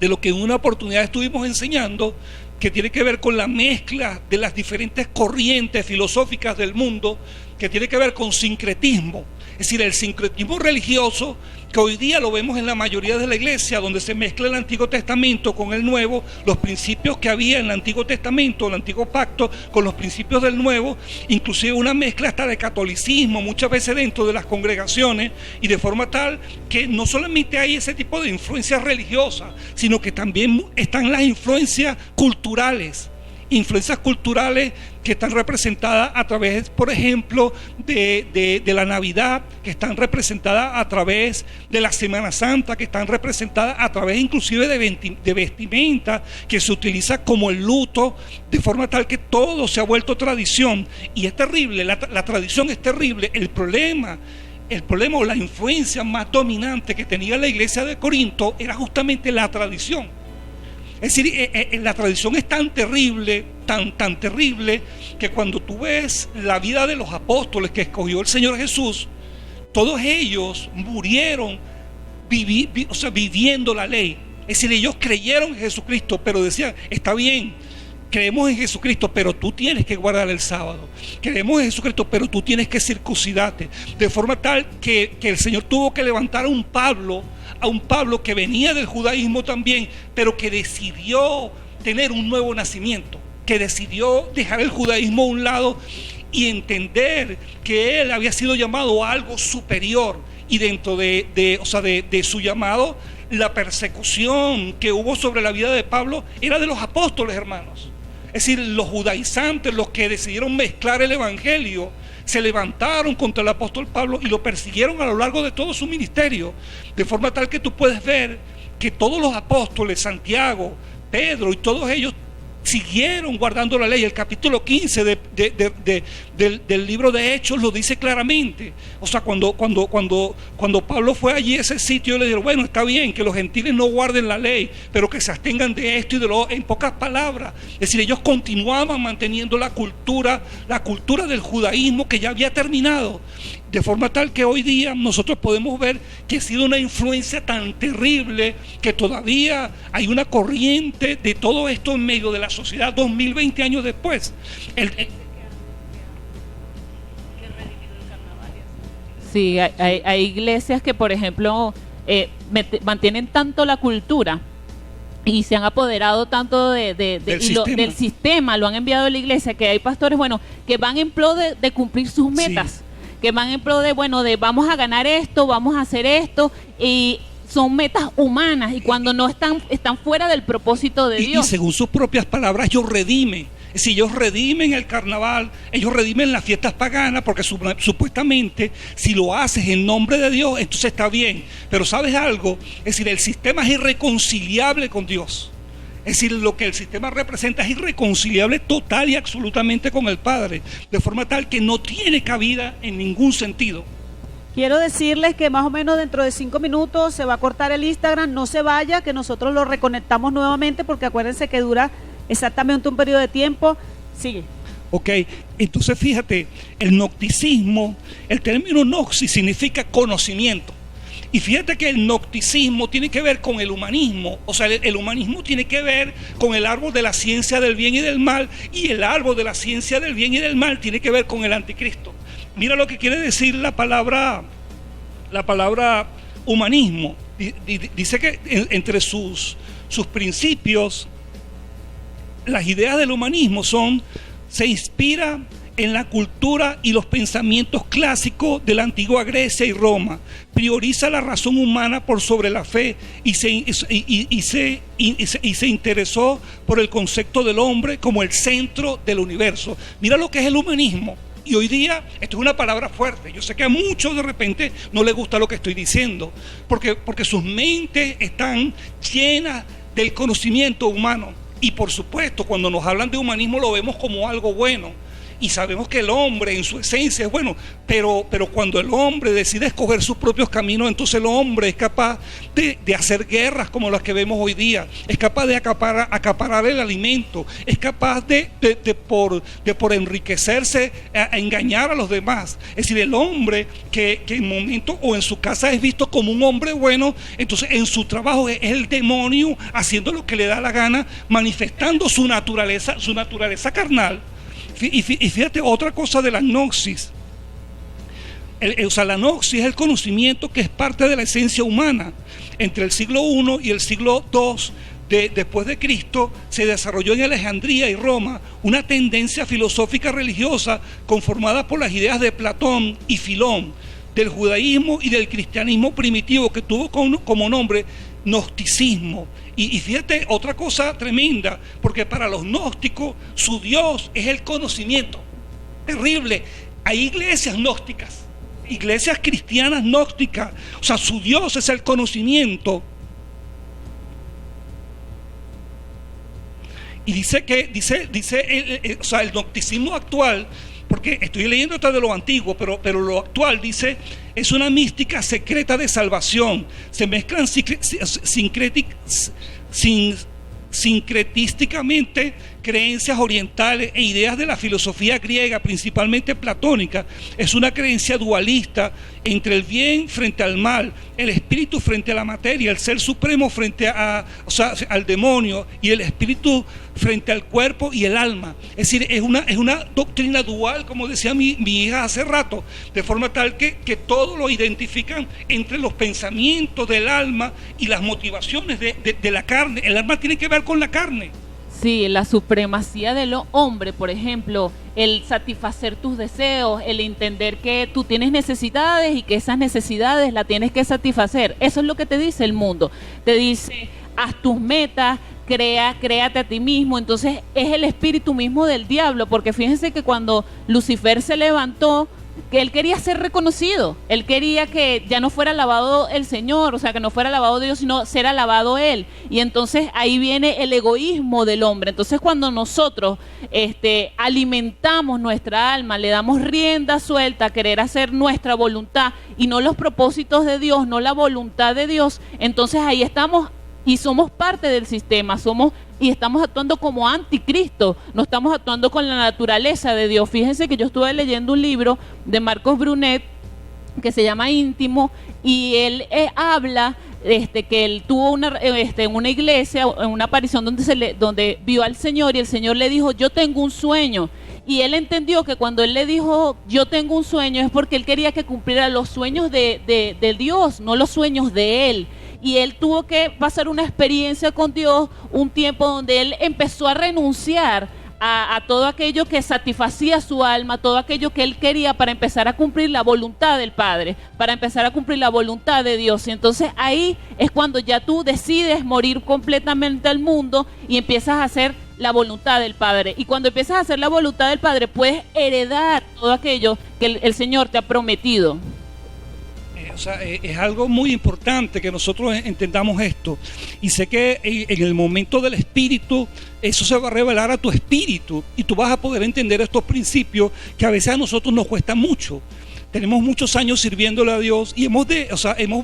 lo que en una oportunidad estuvimos enseñando, que tiene que ver con la mezcla de las diferentes corrientes filosóficas del mundo, que tiene que ver con sincretismo. Es decir, el sincretismo religioso, que hoy día lo vemos en la mayoría de la iglesia, donde se mezcla el Antiguo Testamento con el Nuevo, los principios que había en el Antiguo Testamento, el Antiguo Pacto, con los principios del Nuevo, inclusive una mezcla hasta de catolicismo, muchas veces dentro de las congregaciones, y de forma tal que no solamente hay ese tipo de influencias religiosas, sino que también están las influencias culturales que están representadas a través, por ejemplo, de la Navidad, que están representadas a través de la Semana Santa, que están representadas a través inclusive de vestimenta que se utiliza como el luto, de forma tal que todo se ha vuelto tradición. Y es terrible, la tradición es terrible. El problema o la influencia más dominante que tenía la iglesia de Corinto era justamente la tradición. Es decir, la tradición es tan terrible, tan terrible, que cuando tú ves la vida de los apóstoles que escogió el Señor Jesús, todos ellos murieron viviendo la ley. Es decir, ellos creyeron en Jesucristo, pero decían, está bien, creemos en Jesucristo, pero tú tienes que guardar el sábado. Creemos en Jesucristo, pero tú tienes que circuncidarte. De forma tal que el Señor tuvo que levantar a un Pablo que venía del judaísmo también, pero que decidió tener un nuevo nacimiento, que decidió dejar el judaísmo a un lado y entender que él había sido llamado a algo superior. Y dentro de su llamado, la persecución que hubo sobre la vida de Pablo era de los apóstoles, hermanos. Es decir, los judaizantes, los que decidieron mezclar el evangelio, se levantaron contra el apóstol Pablo y lo persiguieron a lo largo de todo su ministerio, de forma tal que tú puedes ver que todos los apóstoles, Santiago, Pedro y todos ellos siguieron guardando la ley. El capítulo 15 del libro de Hechos lo dice claramente. O sea, cuando Pablo fue allí a ese sitio, le dijeron, bueno, está bien que los gentiles no guarden la ley, pero que se abstengan de esto y de lo otro. En pocas palabras, es decir, ellos continuaban manteniendo la cultura del judaísmo que ya había terminado, de forma tal que hoy día nosotros podemos ver que ha sido una influencia tan terrible que todavía hay una corriente de todo esto en medio de la sociedad 2020 años después. Sí, hay iglesias que, por ejemplo, mantienen tanto la cultura y se han apoderado tanto del sistema, lo han enviado a la iglesia, que hay pastores, que van en pro de cumplir sus metas. Sí. Que van en pro de vamos a ganar esto, vamos a hacer esto, y son metas humanas, y cuando no están fuera del propósito de Dios. Y según sus propias palabras, ellos redimen. Si ellos redimen el carnaval, ellos redimen las fiestas paganas, porque supuestamente si lo haces en nombre de Dios, entonces está bien. Pero ¿sabes algo? Es decir, el sistema es irreconciliable con Dios. Es decir, lo que el sistema representa es irreconciliable total y absolutamente con el Padre, de forma tal que no tiene cabida en ningún sentido. Quiero decirles que más o menos dentro de 5 minutos se va a cortar el Instagram. No se vaya, que nosotros lo reconectamos nuevamente, porque acuérdense que dura exactamente un periodo de tiempo. Sigue. Ok, entonces fíjate, el gnosticismo, el término gnosis significa conocimiento. Y fíjate que el gnosticismo tiene que ver con el humanismo. O sea, el humanismo tiene que ver con el árbol de la ciencia del bien y del mal, y el árbol de la ciencia del bien y del mal tiene que ver con el anticristo. Mira lo que quiere decir la palabra humanismo. Dice que entre sus principios, las ideas del humanismo se inspira en la cultura y los pensamientos clásicos de la antigua Grecia y Roma. Prioriza la razón humana por sobre la fe y se interesó por el concepto del hombre como el centro del universo. Mira lo que es el humanismo. Y hoy día, esto es una palabra fuerte. Yo sé que a muchos de repente no les gusta lo que estoy diciendo, porque sus mentes están llenas del conocimiento humano. Y por supuesto, cuando nos hablan de humanismo lo vemos como algo bueno. Y sabemos que el hombre en su esencia es bueno, pero cuando el hombre decide escoger sus propios caminos, entonces el hombre es capaz de hacer guerras como las que vemos hoy día, es capaz de acaparar el alimento, es capaz de por enriquecerse a engañar a los demás. Es decir, el hombre que en momento o en su casa es visto como un hombre bueno, entonces en su trabajo es el demonio haciendo lo que le da la gana, manifestando su naturaleza carnal. Y fíjate otra cosa de la gnosis. La gnosis es el conocimiento que es parte de la esencia humana. Entre el siglo I y el siglo II después de Cristo se desarrolló en Alejandría y Roma una tendencia filosófica religiosa conformada por las ideas de Platón y Filón, del judaísmo y del cristianismo primitivo, que tuvo como nombre gnosticismo. Y fíjate otra cosa tremenda, porque para los gnósticos su Dios es el conocimiento. Terrible. Hay iglesias gnósticas, iglesias cristianas gnósticas, o sea, su Dios es el conocimiento. Y dice el gnosticismo actual, porque estoy leyendo esto de lo antiguo, pero lo actual dice, es una mística secreta de salvación. Se mezclan sincretísticamente creencias orientales e ideas de la filosofía griega, principalmente platónica. Es una creencia dualista entre el bien frente al mal, el espíritu frente a la materia, el ser supremo frente al demonio, y el espíritu frente al cuerpo y el alma. Es decir, es una doctrina dual, como decía mi hija hace rato, de forma tal que todo lo identifican entre los pensamientos del alma y las motivaciones de la carne. El alma tiene que ver con la carne. Sí, la supremacía del hombre, por ejemplo, el satisfacer tus deseos, el entender que tú tienes necesidades y que esas necesidades las tienes que satisfacer. Eso es lo que te dice el mundo. Te dice, haz tus metas, créate a ti mismo. Entonces es el espíritu mismo del diablo, porque fíjense que cuando Lucifer se levantó, que él quería ser reconocido, él quería que ya no fuera alabado el Señor, o sea, que no fuera alabado Dios, sino ser alabado él. Y entonces ahí viene el egoísmo del hombre. Entonces cuando nosotros alimentamos nuestra alma, le damos rienda suelta a querer hacer nuestra voluntad y no los propósitos de Dios, no la voluntad de Dios, entonces ahí estamos y somos parte del sistema, y estamos actuando como anticristo, no estamos actuando con la naturaleza de Dios. Fíjense que yo estuve leyendo un libro de Marcos Brunet que se llama Íntimo, y él habla que él tuvo en una iglesia, en una aparición donde vio al Señor, y el Señor le dijo, yo tengo un sueño. Y él entendió que cuando él le dijo, yo tengo un sueño, es porque él quería que cumpliera los sueños de Dios, no los sueños de él. Y él tuvo que pasar una experiencia con Dios, un tiempo donde él empezó a renunciar a todo aquello que satisfacía su alma, todo aquello que él quería, para empezar a cumplir la voluntad del Padre, para empezar a cumplir la voluntad de Dios. Y entonces ahí es cuando ya tú decides morir completamente al mundo y empiezas a hacer la voluntad del Padre. Y cuando empiezas a hacer la voluntad del Padre, puedes heredar todo aquello que el Señor te ha prometido. Es algo muy importante que nosotros entendamos esto, y sé que en el momento del espíritu eso se va a revelar a tu espíritu y tú vas a poder entender estos principios que a veces a nosotros nos cuesta mucho. Tenemos muchos años sirviéndole a Dios y hemos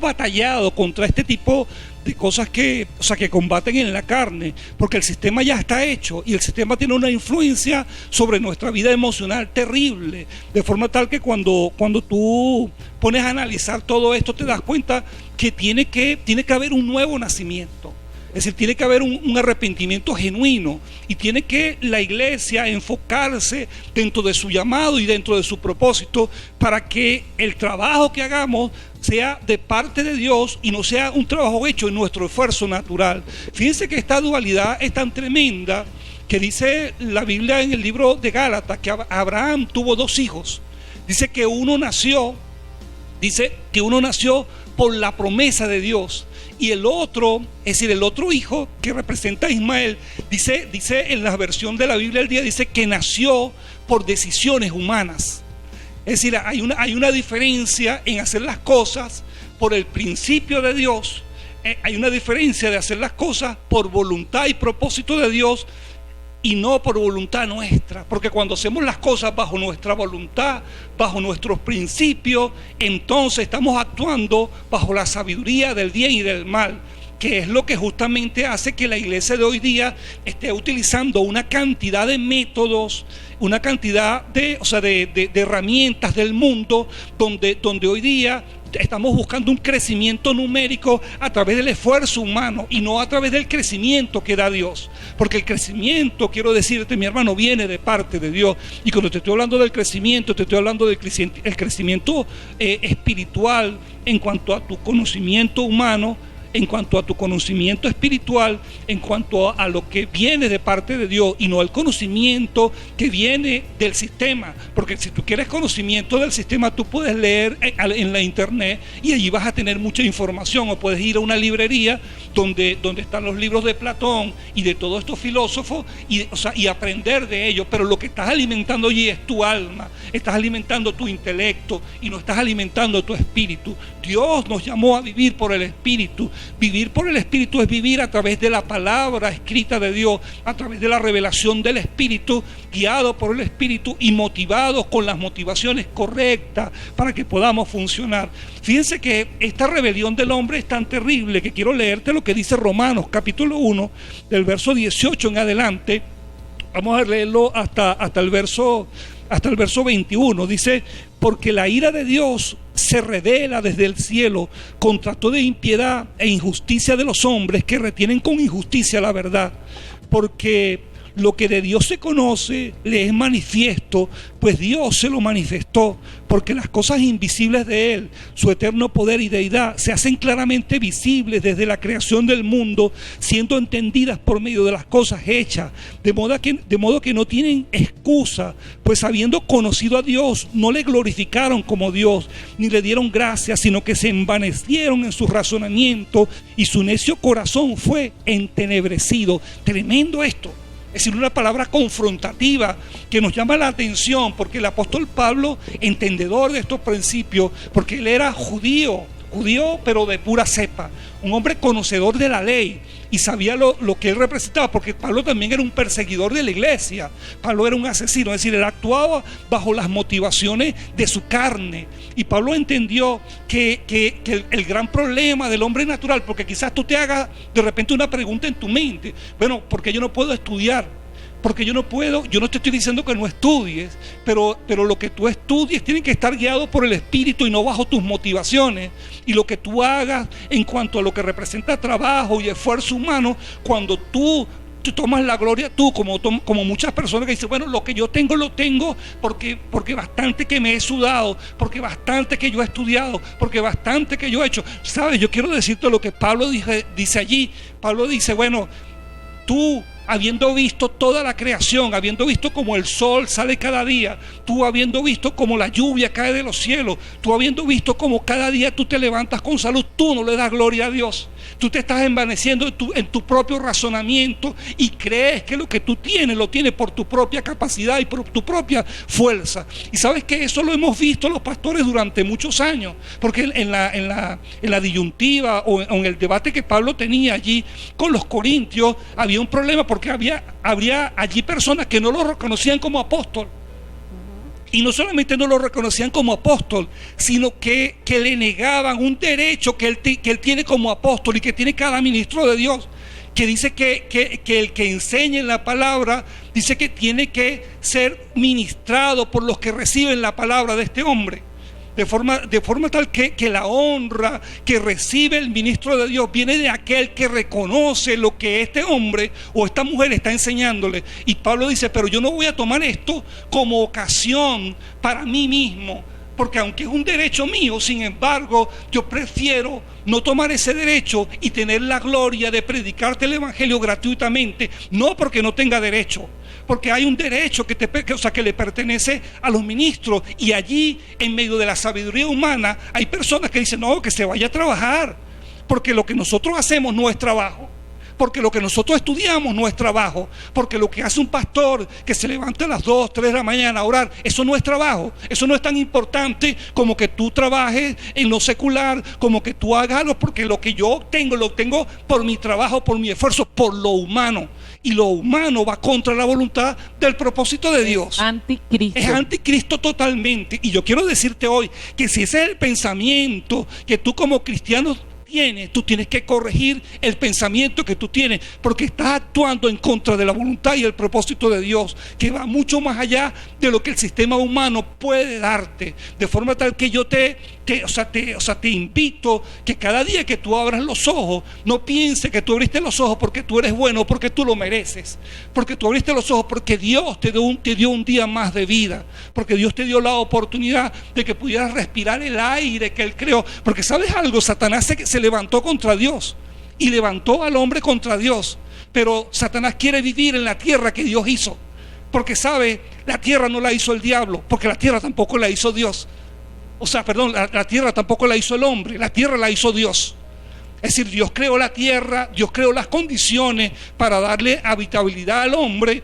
batallado contra este tipo de cosas que combaten en la carne, porque el sistema ya está hecho y el sistema tiene una influencia sobre nuestra vida emocional terrible, de forma tal que cuando tú pones a analizar todo esto te das cuenta que tiene que haber un nuevo nacimiento. Es decir, tiene que haber un arrepentimiento genuino, y tiene que la iglesia enfocarse dentro de su llamado y dentro de su propósito, para que el trabajo que hagamos sea de parte de Dios y no sea un trabajo hecho en nuestro esfuerzo natural. Fíjense que esta dualidad es tan tremenda que dice la Biblia en el libro de Gálatas que Abraham tuvo 2 hijos. Dice que uno nació por la promesa de Dios, y el otro, es decir, el otro hijo que representa a Ismael, dice en la versión de la Biblia del día, dice que nació por decisiones humanas. Es decir, hay una diferencia en hacer las cosas por el principio de Dios. Hay una diferencia de hacer las cosas por voluntad y propósito de Dios, y no por voluntad nuestra, porque cuando hacemos las cosas bajo nuestra voluntad, bajo nuestros principios, entonces estamos actuando bajo la sabiduría del bien y del mal, que es lo que justamente hace que la iglesia de hoy día esté utilizando una cantidad de métodos, una cantidad de herramientas del mundo, donde hoy día estamos buscando un crecimiento numérico a través del esfuerzo humano y no a través del crecimiento que da Dios, porque el crecimiento, quiero decirte, mi hermano, viene de parte de Dios. Y cuando te estoy hablando del crecimiento, te estoy hablando del crecimiento espiritual, en cuanto a tu conocimiento humano, en cuanto a tu conocimiento espiritual, en cuanto a lo que viene de parte de Dios, y no el conocimiento que viene del sistema. Porque si tú quieres conocimiento del sistema, tú puedes leer en la internet y allí vas a tener mucha información, o puedes ir a una librería donde están los libros de Platón y de todos estos filósofos y aprender de ellos. Pero lo que estás alimentando allí es tu alma, estás alimentando tu intelecto y no estás alimentando tu espíritu. Dios nos llamó a vivir por el espíritu. Vivir por el espíritu es vivir a través de la palabra escrita de Dios, a través de la revelación del espíritu, guiado por el espíritu y motivados con las motivaciones correctas para que podamos funcionar. Fíjense que esta rebelión del hombre es tan terrible que quiero leerte lo que dice Romanos capítulo 1 del verso 18 en adelante. Vamos a leerlo hasta el verso 21. Dice: porque la ira de Dios se revela desde el cielo contra toda impiedad e injusticia de los hombres que retienen con injusticia la verdad, porque lo que de Dios se conoce le es manifiesto, pues Dios se lo manifestó, porque las cosas invisibles de Él, su eterno poder y deidad, se hacen claramente visibles desde la creación del mundo, siendo entendidas por medio de las cosas hechas, de modo que no tienen excusa, pues habiendo conocido a Dios, no le glorificaron como Dios, ni le dieron gracias, sino que se envanecieron en su razonamiento, y su necio corazón fue entenebrecido. Tremendo esto. Es decir, una palabra confrontativa que nos llama la atención, porque el apóstol Pablo, entendedor de estos principios, porque él era judío pero de pura cepa, un hombre conocedor de la ley y sabía lo que él representaba, porque Pablo también era un perseguidor de la iglesia. Pablo era un asesino, es decir, él actuaba bajo las motivaciones de su carne, y Pablo entendió que el gran problema del hombre natural, porque quizás tú te hagas de repente una pregunta en tu mente: bueno, ¿por qué yo no puedo estudiar? Porque yo no te estoy diciendo que no estudies, pero lo que tú estudies tiene que estar guiado por el espíritu y no bajo tus motivaciones. Y lo que tú hagas en cuanto a lo que representa trabajo y esfuerzo humano, cuando tú tomas la gloria, tú como muchas personas que dicen: bueno, lo que yo tengo lo tengo porque bastante que me he sudado, porque bastante que yo he estudiado, porque bastante que yo he hecho. ¿Sabes? Yo quiero decirte lo que Pablo dice allí. Pablo dice: bueno, tú, habiendo visto toda la creación, habiendo visto como el sol sale cada día, tú habiendo visto como la lluvia cae de los cielos, tú habiendo visto como cada día tú te levantas con salud, tú no le das gloria a Dios. Tú te estás envaneciendo en tu propio razonamiento y crees que lo que tú tienes lo tienes por tu propia capacidad y por tu propia fuerza. Y sabes que eso lo hemos visto los pastores durante muchos años, porque en la disyuntiva o en el debate que Pablo tenía allí con los corintios, había un problema, porque había allí personas que no lo reconocían como apóstol. Y no solamente no lo reconocían como apóstol, sino que le negaban un derecho que él tiene como apóstol y que tiene cada ministro de Dios, que dice que el que enseñe la palabra, dice que tiene que ser ministrado por los que reciben la palabra de este hombre. De forma tal que la honra que recibe el ministro de Dios viene de aquel que reconoce lo que este hombre o esta mujer está enseñándole. Y Pablo dice: pero yo no voy a tomar esto como ocasión para mí mismo Porque aunque es un derecho mío, sin embargo, yo prefiero no tomar ese derecho y tener la gloria de predicarte el evangelio gratuitamente, no porque no tenga derecho, porque hay un derecho que le pertenece a los ministros, y allí, en medio de la sabiduría humana, hay personas que dicen, no, que se vaya a trabajar, porque lo que nosotros hacemos no es trabajo. Porque lo que nosotros estudiamos no es trabajo. Porque lo que hace un pastor que se levanta a las 2, 3 de la mañana a orar, eso no es trabajo. Eso no es tan importante como que tú trabajes en lo secular, como que tú hagas algo, porque lo que yo obtengo, lo obtengo por mi trabajo, por mi esfuerzo, por lo humano. Y lo humano va contra la voluntad del propósito de Dios. Anticristo. Es anticristo totalmente. Y yo quiero decirte hoy que si ese es el pensamiento que tú como cristiano tú tienes que corregir el pensamiento que tú tienes, porque estás actuando en contra de la voluntad y el propósito de Dios, que va mucho más allá de lo que el sistema humano puede darte. De forma tal que yo te invito que cada día que tú abras los ojos, no pienses que tú abriste los ojos porque tú eres bueno, porque tú lo mereces, porque tú abriste los ojos porque Dios te dio un día más de vida, porque Dios te dio la oportunidad de que pudieras respirar el aire que Él creó. Porque ¿sabes algo? Satanás se levantó contra Dios y levantó al hombre contra Dios, pero Satanás quiere vivir en la tierra que Dios hizo, porque sabe, la tierra no la hizo el diablo, porque la tierra tampoco la hizo Dios. La tierra tampoco la hizo el hombre, la tierra la hizo Dios. Es decir, Dios creó la tierra, Dios creó las condiciones para darle habitabilidad al hombre,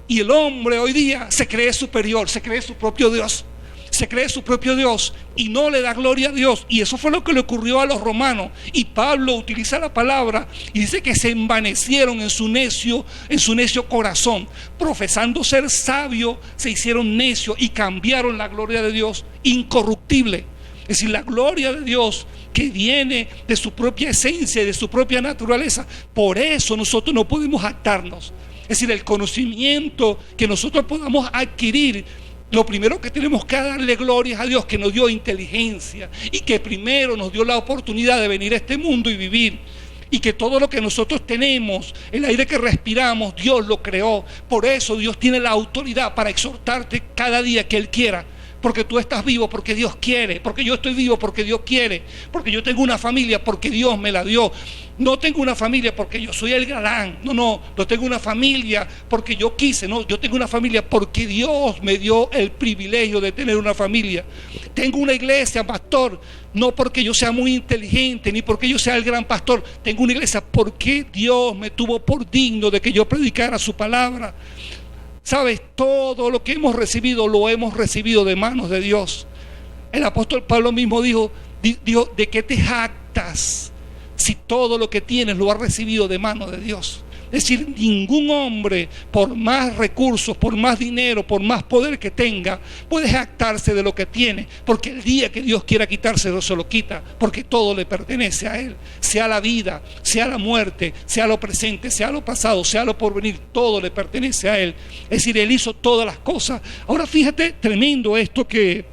y el hombre hoy día se cree superior, se cree su propio Dios. Se cree su propio Dios y no le da gloria a Dios. Y eso fue lo que le ocurrió a los romanos. Y Pablo utiliza la palabra y dice que se envanecieron en su necio corazón, profesando ser sabios, se hicieron necios y cambiaron la gloria de Dios incorruptible. Es decir, la gloria de Dios que viene de su propia esencia y de su propia naturaleza. Por eso nosotros no podemos jactarnos. Es decir, el conocimiento que nosotros podamos adquirir, lo primero que tenemos que darle gloria es a Dios, que nos dio inteligencia y que primero nos dio la oportunidad de venir a este mundo y vivir, y que todo lo que nosotros tenemos, el aire que respiramos, Dios lo creó. Por eso Dios tiene la autoridad para exhortarte cada día que Él quiera, porque tú estás vivo porque Dios quiere, porque yo estoy vivo porque Dios quiere, porque yo tengo una familia porque Dios me la dio. No tengo una familia porque yo soy el galán, no tengo una familia porque yo quise, no, yo tengo una familia porque Dios me dio el privilegio de tener una familia. Tengo una iglesia, pastor, no porque yo sea muy inteligente ni porque yo sea el gran pastor. Tengo una iglesia porque Dios me tuvo por digno de que yo predicara su palabra. ¿Sabes? Todo lo que hemos recibido lo hemos recibido de manos de Dios. El apóstol Pablo mismo dijo, ¿de qué te jactas si todo lo que tienes lo has recibido de manos de Dios? Es decir, ningún hombre, por más recursos, por más dinero, por más poder que tenga, puede jactarse de lo que tiene, porque el día que Dios quiera quitárselo, se lo quita, porque todo le pertenece a Él. Sea la vida, sea la muerte, sea lo presente, sea lo pasado, sea lo porvenir, todo le pertenece a Él. Es decir, Él hizo todas las cosas. Ahora fíjate, tremendo esto que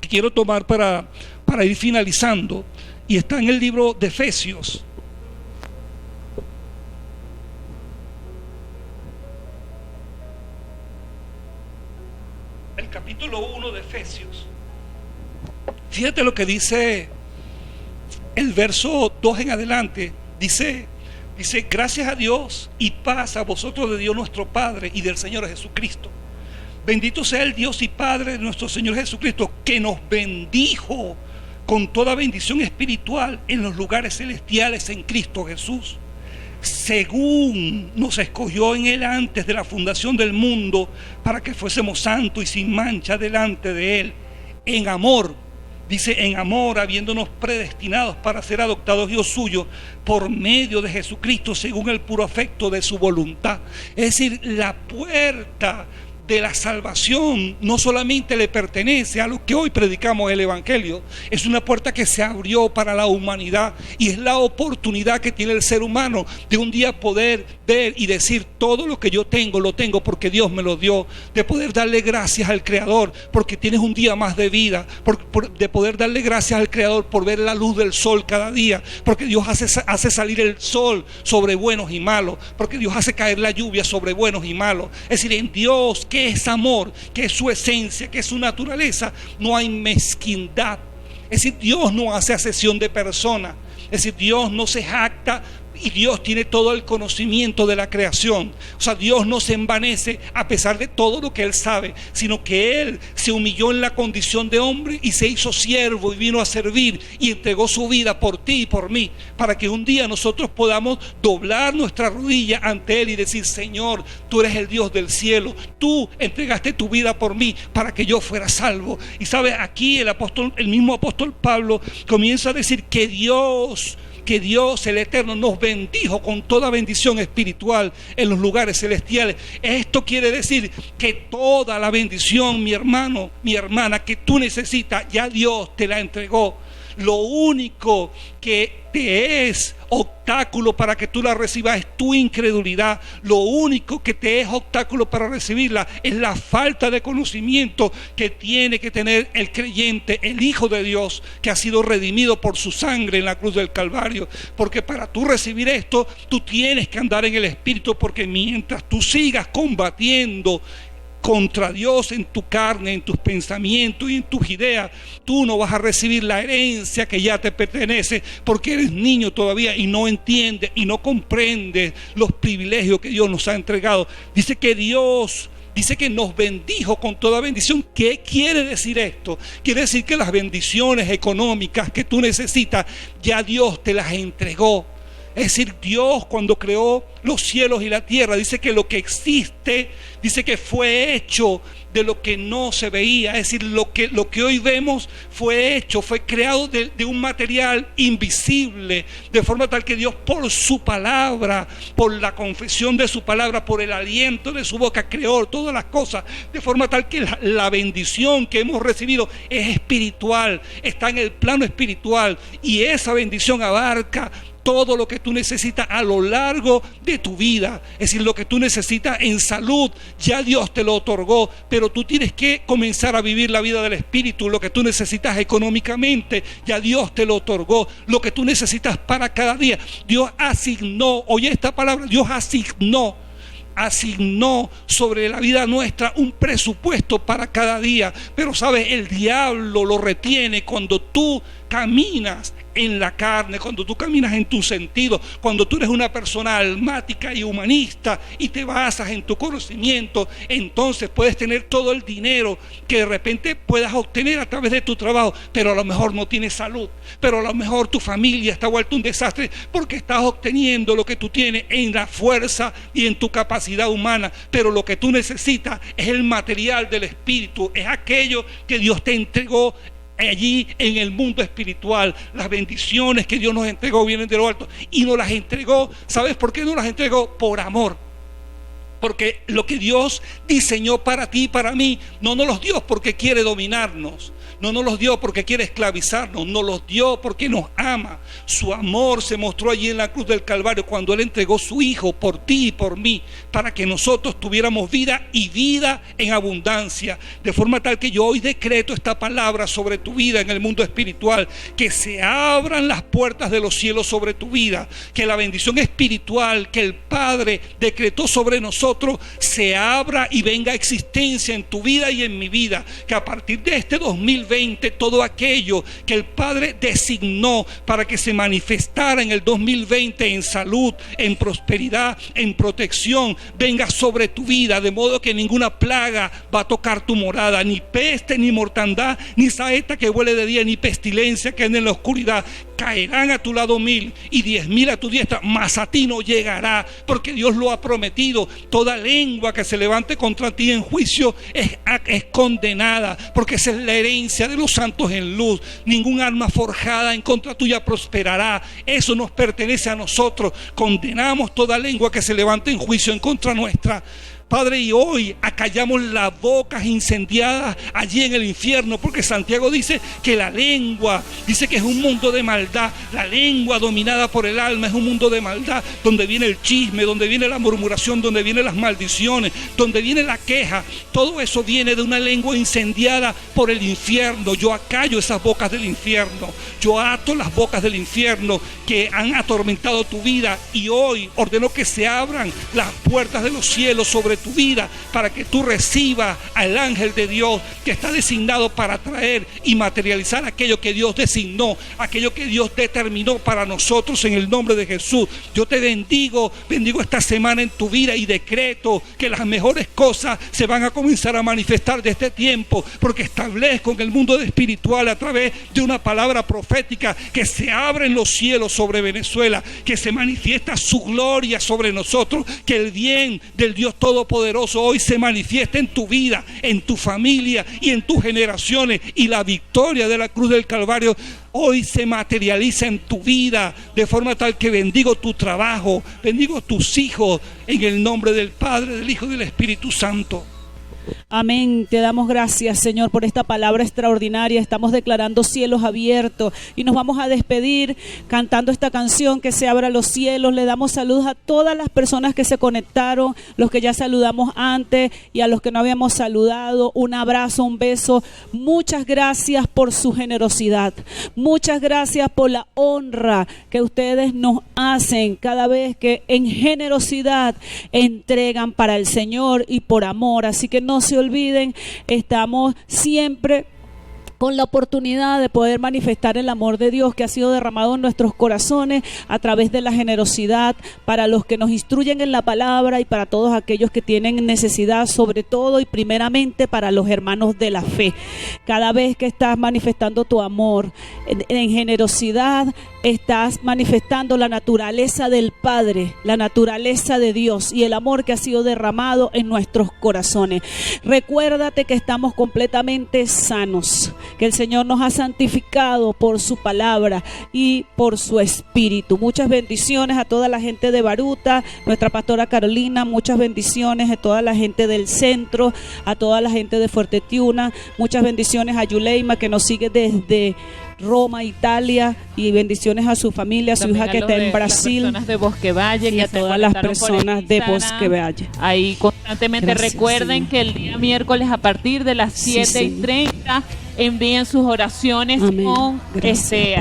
quiero tomar para ir finalizando, y está en el libro de Efesios. El capítulo 1 de Efesios. Fíjate lo que dice el verso 2 en adelante. Dice, gracias a Dios y paz a vosotros de Dios nuestro Padre y del Señor Jesucristo. Bendito sea el Dios y Padre de nuestro Señor Jesucristo, que nos bendijo con toda bendición espiritual en los lugares celestiales en Cristo Jesús, según nos escogió en Él antes de la fundación del mundo, para que fuésemos santos y sin mancha delante de Él, en amor. Dice, en amor, habiéndonos predestinados para ser adoptados hijos suyos por medio de Jesucristo, según el puro afecto de su voluntad. Es decir, la puerta de la salvación no solamente le pertenece a los que hoy predicamos el Evangelio, es una puerta que se abrió para la humanidad, y es la oportunidad que tiene el ser humano de un día poder ver y decir, todo lo que yo tengo lo tengo porque Dios me lo dio, de poder darle gracias al Creador porque tienes un día más de vida, de poder darle gracias al Creador por ver la luz del sol cada día, porque Dios hace salir el sol sobre buenos y malos, porque Dios hace caer la lluvia sobre buenos y malos. Es decir, en Dios que es amor, que es su esencia, que es su naturaleza, no hay mezquindad. Es decir, Dios no hace acepción de persona. Es decir, Dios no se jacta y Dios tiene todo el conocimiento de la creación. O sea, Dios no se envanece a pesar de todo lo que Él sabe, sino que Él se humilló en la condición de hombre y se hizo siervo y vino a servir y entregó su vida por ti y por mí, para que un día nosotros podamos doblar nuestra rodilla ante Él y decir: Señor, tú eres el Dios del cielo, tú entregaste tu vida por mí para que yo fuera salvo. Y sabes, aquí el mismo apóstol Pablo comienza a decir que Dios el Eterno nos bendijo con toda bendición espiritual en los lugares celestiales. Esto quiere decir que toda la bendición, mi hermano, mi hermana, que tú necesitas, ya Dios te la entregó. Lo único que te es obstáculo para que tú la recibas es tu incredulidad. Lo único que te es obstáculo para recibirla es la falta de conocimiento que tiene que tener el creyente, el Hijo de Dios, que ha sido redimido por su sangre en la cruz del Calvario. Porque para tú recibir esto, tú tienes que andar en el Espíritu, porque mientras tú sigas combatiendo contra Dios en tu carne, en tus pensamientos y en tus ideas, tú no vas a recibir la herencia que ya te pertenece, porque eres niño todavía y no entiendes y no comprendes los privilegios que Dios nos ha entregado. Dice que nos bendijo con toda bendición. ¿Qué quiere decir esto? Quiere decir que las bendiciones económicas que tú necesitas, ya Dios te las entregó. Es decir, Dios, cuando creó los cielos y la tierra, dice que lo que existe, dice que fue hecho de lo que no se veía. Es decir, lo que hoy vemos fue hecho, fue creado de un material invisible, de forma tal que Dios, por su palabra, por la confesión de su palabra, por el aliento de su boca, creó todas las cosas, de forma tal que la bendición que hemos recibido es espiritual, está en el plano espiritual, y esa bendición abarca todo lo que tú necesitas a lo largo de tu vida. Es decir, lo que tú necesitas en salud, ya Dios te lo otorgó, pero tú tienes que comenzar a vivir la vida del Espíritu. Lo que tú necesitas económicamente, ya Dios te lo otorgó. Lo que tú necesitas para cada día, Dios asignó, oye esta palabra, Dios asignó sobre la vida nuestra un presupuesto para cada día. Pero sabes, el diablo lo retiene cuando tú caminas en la carne, cuando tú caminas en tus sentidos, cuando tú eres una persona almática y humanista y te basas en tu conocimiento. Entonces puedes tener todo el dinero que de repente puedas obtener a través de tu trabajo, pero a lo mejor no tienes salud, pero a lo mejor tu familia está vuelta un desastre, porque estás obteniendo lo que tú tienes en la fuerza y en tu capacidad humana. Pero lo que tú necesitas es el material del Espíritu, es aquello que Dios te entregó allí en el mundo espiritual. Las bendiciones que Dios nos entregó vienen de lo alto, y nos las entregó. ¿Sabes por qué nos las entregó? Por amor. Porque lo que Dios diseñó para ti y para mí, no nos los dio porque quiere dominarnos, no nos los dio porque quiere esclavizarnos, nos los dio porque nos ama. Su amor se mostró allí en la cruz del Calvario, cuando Él entregó su Hijo por ti y por mí, para que nosotros tuviéramos vida, y vida en abundancia. De forma tal que yo hoy decreto esta palabra sobre tu vida en el mundo espiritual: que se abran las puertas de los cielos sobre tu vida, que la bendición espiritual que el Padre decretó sobre nosotros se abra y venga a existencia en tu vida y en mi vida. Que a partir de este 2020, todo aquello que el Padre designó para que se manifestara en el 2020 en salud, en prosperidad, en protección, venga sobre tu vida, de modo que ninguna plaga va a tocar tu morada, ni peste, ni mortandad, ni saeta que huele de día, ni pestilencia que ande en la oscuridad. Caerán a tu lado 1000 y 10,000 a tu diestra, mas a ti no llegará, porque Dios lo ha prometido. Toda lengua que se levante contra ti en juicio es condenada, porque esa es la herencia de los santos en luz. Ningún arma forjada en contra tuya prosperará. Eso nos pertenece a nosotros. Condenamos toda lengua que se levante en juicio en contra nuestra, Padre, y hoy acallamos las bocas incendiadas allí en el infierno, porque Santiago dice que la lengua, dice que es un mundo de maldad. La lengua dominada por el alma es un mundo de maldad, donde viene el chisme, donde viene la murmuración, donde vienen las maldiciones, donde viene la queja. Todo eso viene de una lengua incendiada por el infierno. Yo acallo esas bocas del infierno, yo ato las bocas del infierno que han atormentado tu vida, y hoy ordeno que se abran las puertas de los cielos sobre sobre tu vida para que tú recibas al ángel de Dios que está designado para traer y materializar aquello que Dios designó, aquello que Dios determinó para nosotros en el nombre de Jesús. Yo te bendigo esta semana en tu vida y decreto que las mejores cosas se van a comenzar a manifestar de este tiempo, porque establezco en el mundo espiritual a través de una palabra profética que se abren los cielos sobre Venezuela, que se manifiesta su gloria sobre nosotros, que el bien del Dios Todopoderoso hoy se manifiesta en tu vida, en tu familia y en tus generaciones, y la victoria de la cruz del Calvario hoy se materializa en tu vida, de forma tal que bendigo tu trabajo, bendigo tus hijos, en el nombre del Padre, del Hijo y del Espíritu Santo. Amén. Te damos gracias, Señor, por esta palabra extraordinaria. Estamos declarando cielos abiertos y nos vamos a despedir cantando esta canción, que se abra los cielos. Le damos saludos a todas las personas que se conectaron, los que ya saludamos antes y a los que no habíamos saludado. Un abrazo, un beso. Muchas gracias por su generosidad. Muchas gracias por la honra que ustedes nos hacen cada vez que en generosidad entregan para el Señor y por amor. Así que no se olviden, estamos siempre con la oportunidad de poder manifestar el amor de Dios que ha sido derramado en nuestros corazones a través de la generosidad para los que nos instruyen en la palabra y para todos aquellos que tienen necesidad, sobre todo y primeramente para los hermanos de la fe. Cada vez que estás manifestando tu amor en generosidad, estás manifestando la naturaleza del Padre, la naturaleza de Dios y el amor que ha sido derramado en nuestros corazones. Recuérdate que estamos completamente sanos, que el Señor nos ha santificado por su palabra y por su espíritu. Muchas bendiciones a toda la gente de Baruta, nuestra pastora Carolina, muchas bendiciones a toda la gente del centro, a toda la gente de Fuerte Tiuna, muchas bendiciones a Yuleima que nos sigue desde Roma, Italia, y bendiciones a su familia, a su hija que está en Brasil, las personas de Bosque Valle, y a todas las personas de Bosque Valle. Ahí constantemente gracias, recuerden, Señor, que el día miércoles a partir de las 7:30 envíen sus oraciones. Amén. Con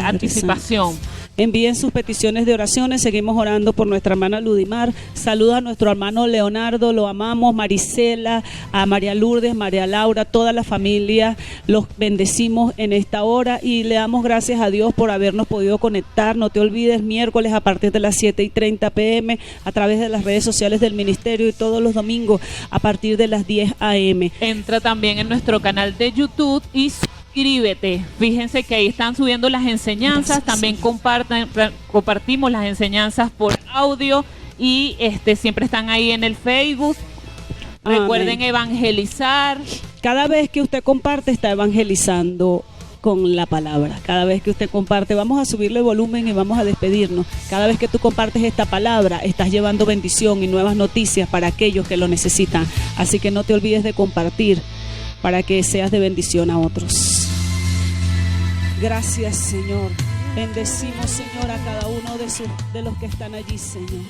anticipación. Envíen sus peticiones de oraciones. Seguimos orando por nuestra hermana Ludimar. Saluda a nuestro hermano Leonardo, lo amamos. Marisela, a María Lourdes, María Laura, toda la familia, los bendecimos en esta hora y le damos gracias a Dios por habernos podido conectar. No te olvides, miércoles a partir de las 7:30 p.m. a través de las redes sociales del ministerio, y todos los domingos a partir de las 10 a.m. Entra también en nuestro canal de YouTube y suscríbete. Fíjense que ahí están subiendo las enseñanzas. Gracias. También compartimos las enseñanzas por audio y siempre están ahí en el Facebook. Recuerden Amén. Evangelizar. Cada vez que usted comparte, está evangelizando con la palabra. Cada vez que usted comparte, vamos a subirle el volumen y vamos a despedirnos. Cada vez que tú compartes esta palabra, estás llevando bendición y nuevas noticias para aquellos que lo necesitan. Así que no te olvides de compartir para que seas de bendición a otros. Gracias, Señor. Bendecimos, Señor, a cada uno de los que están allí, Señor.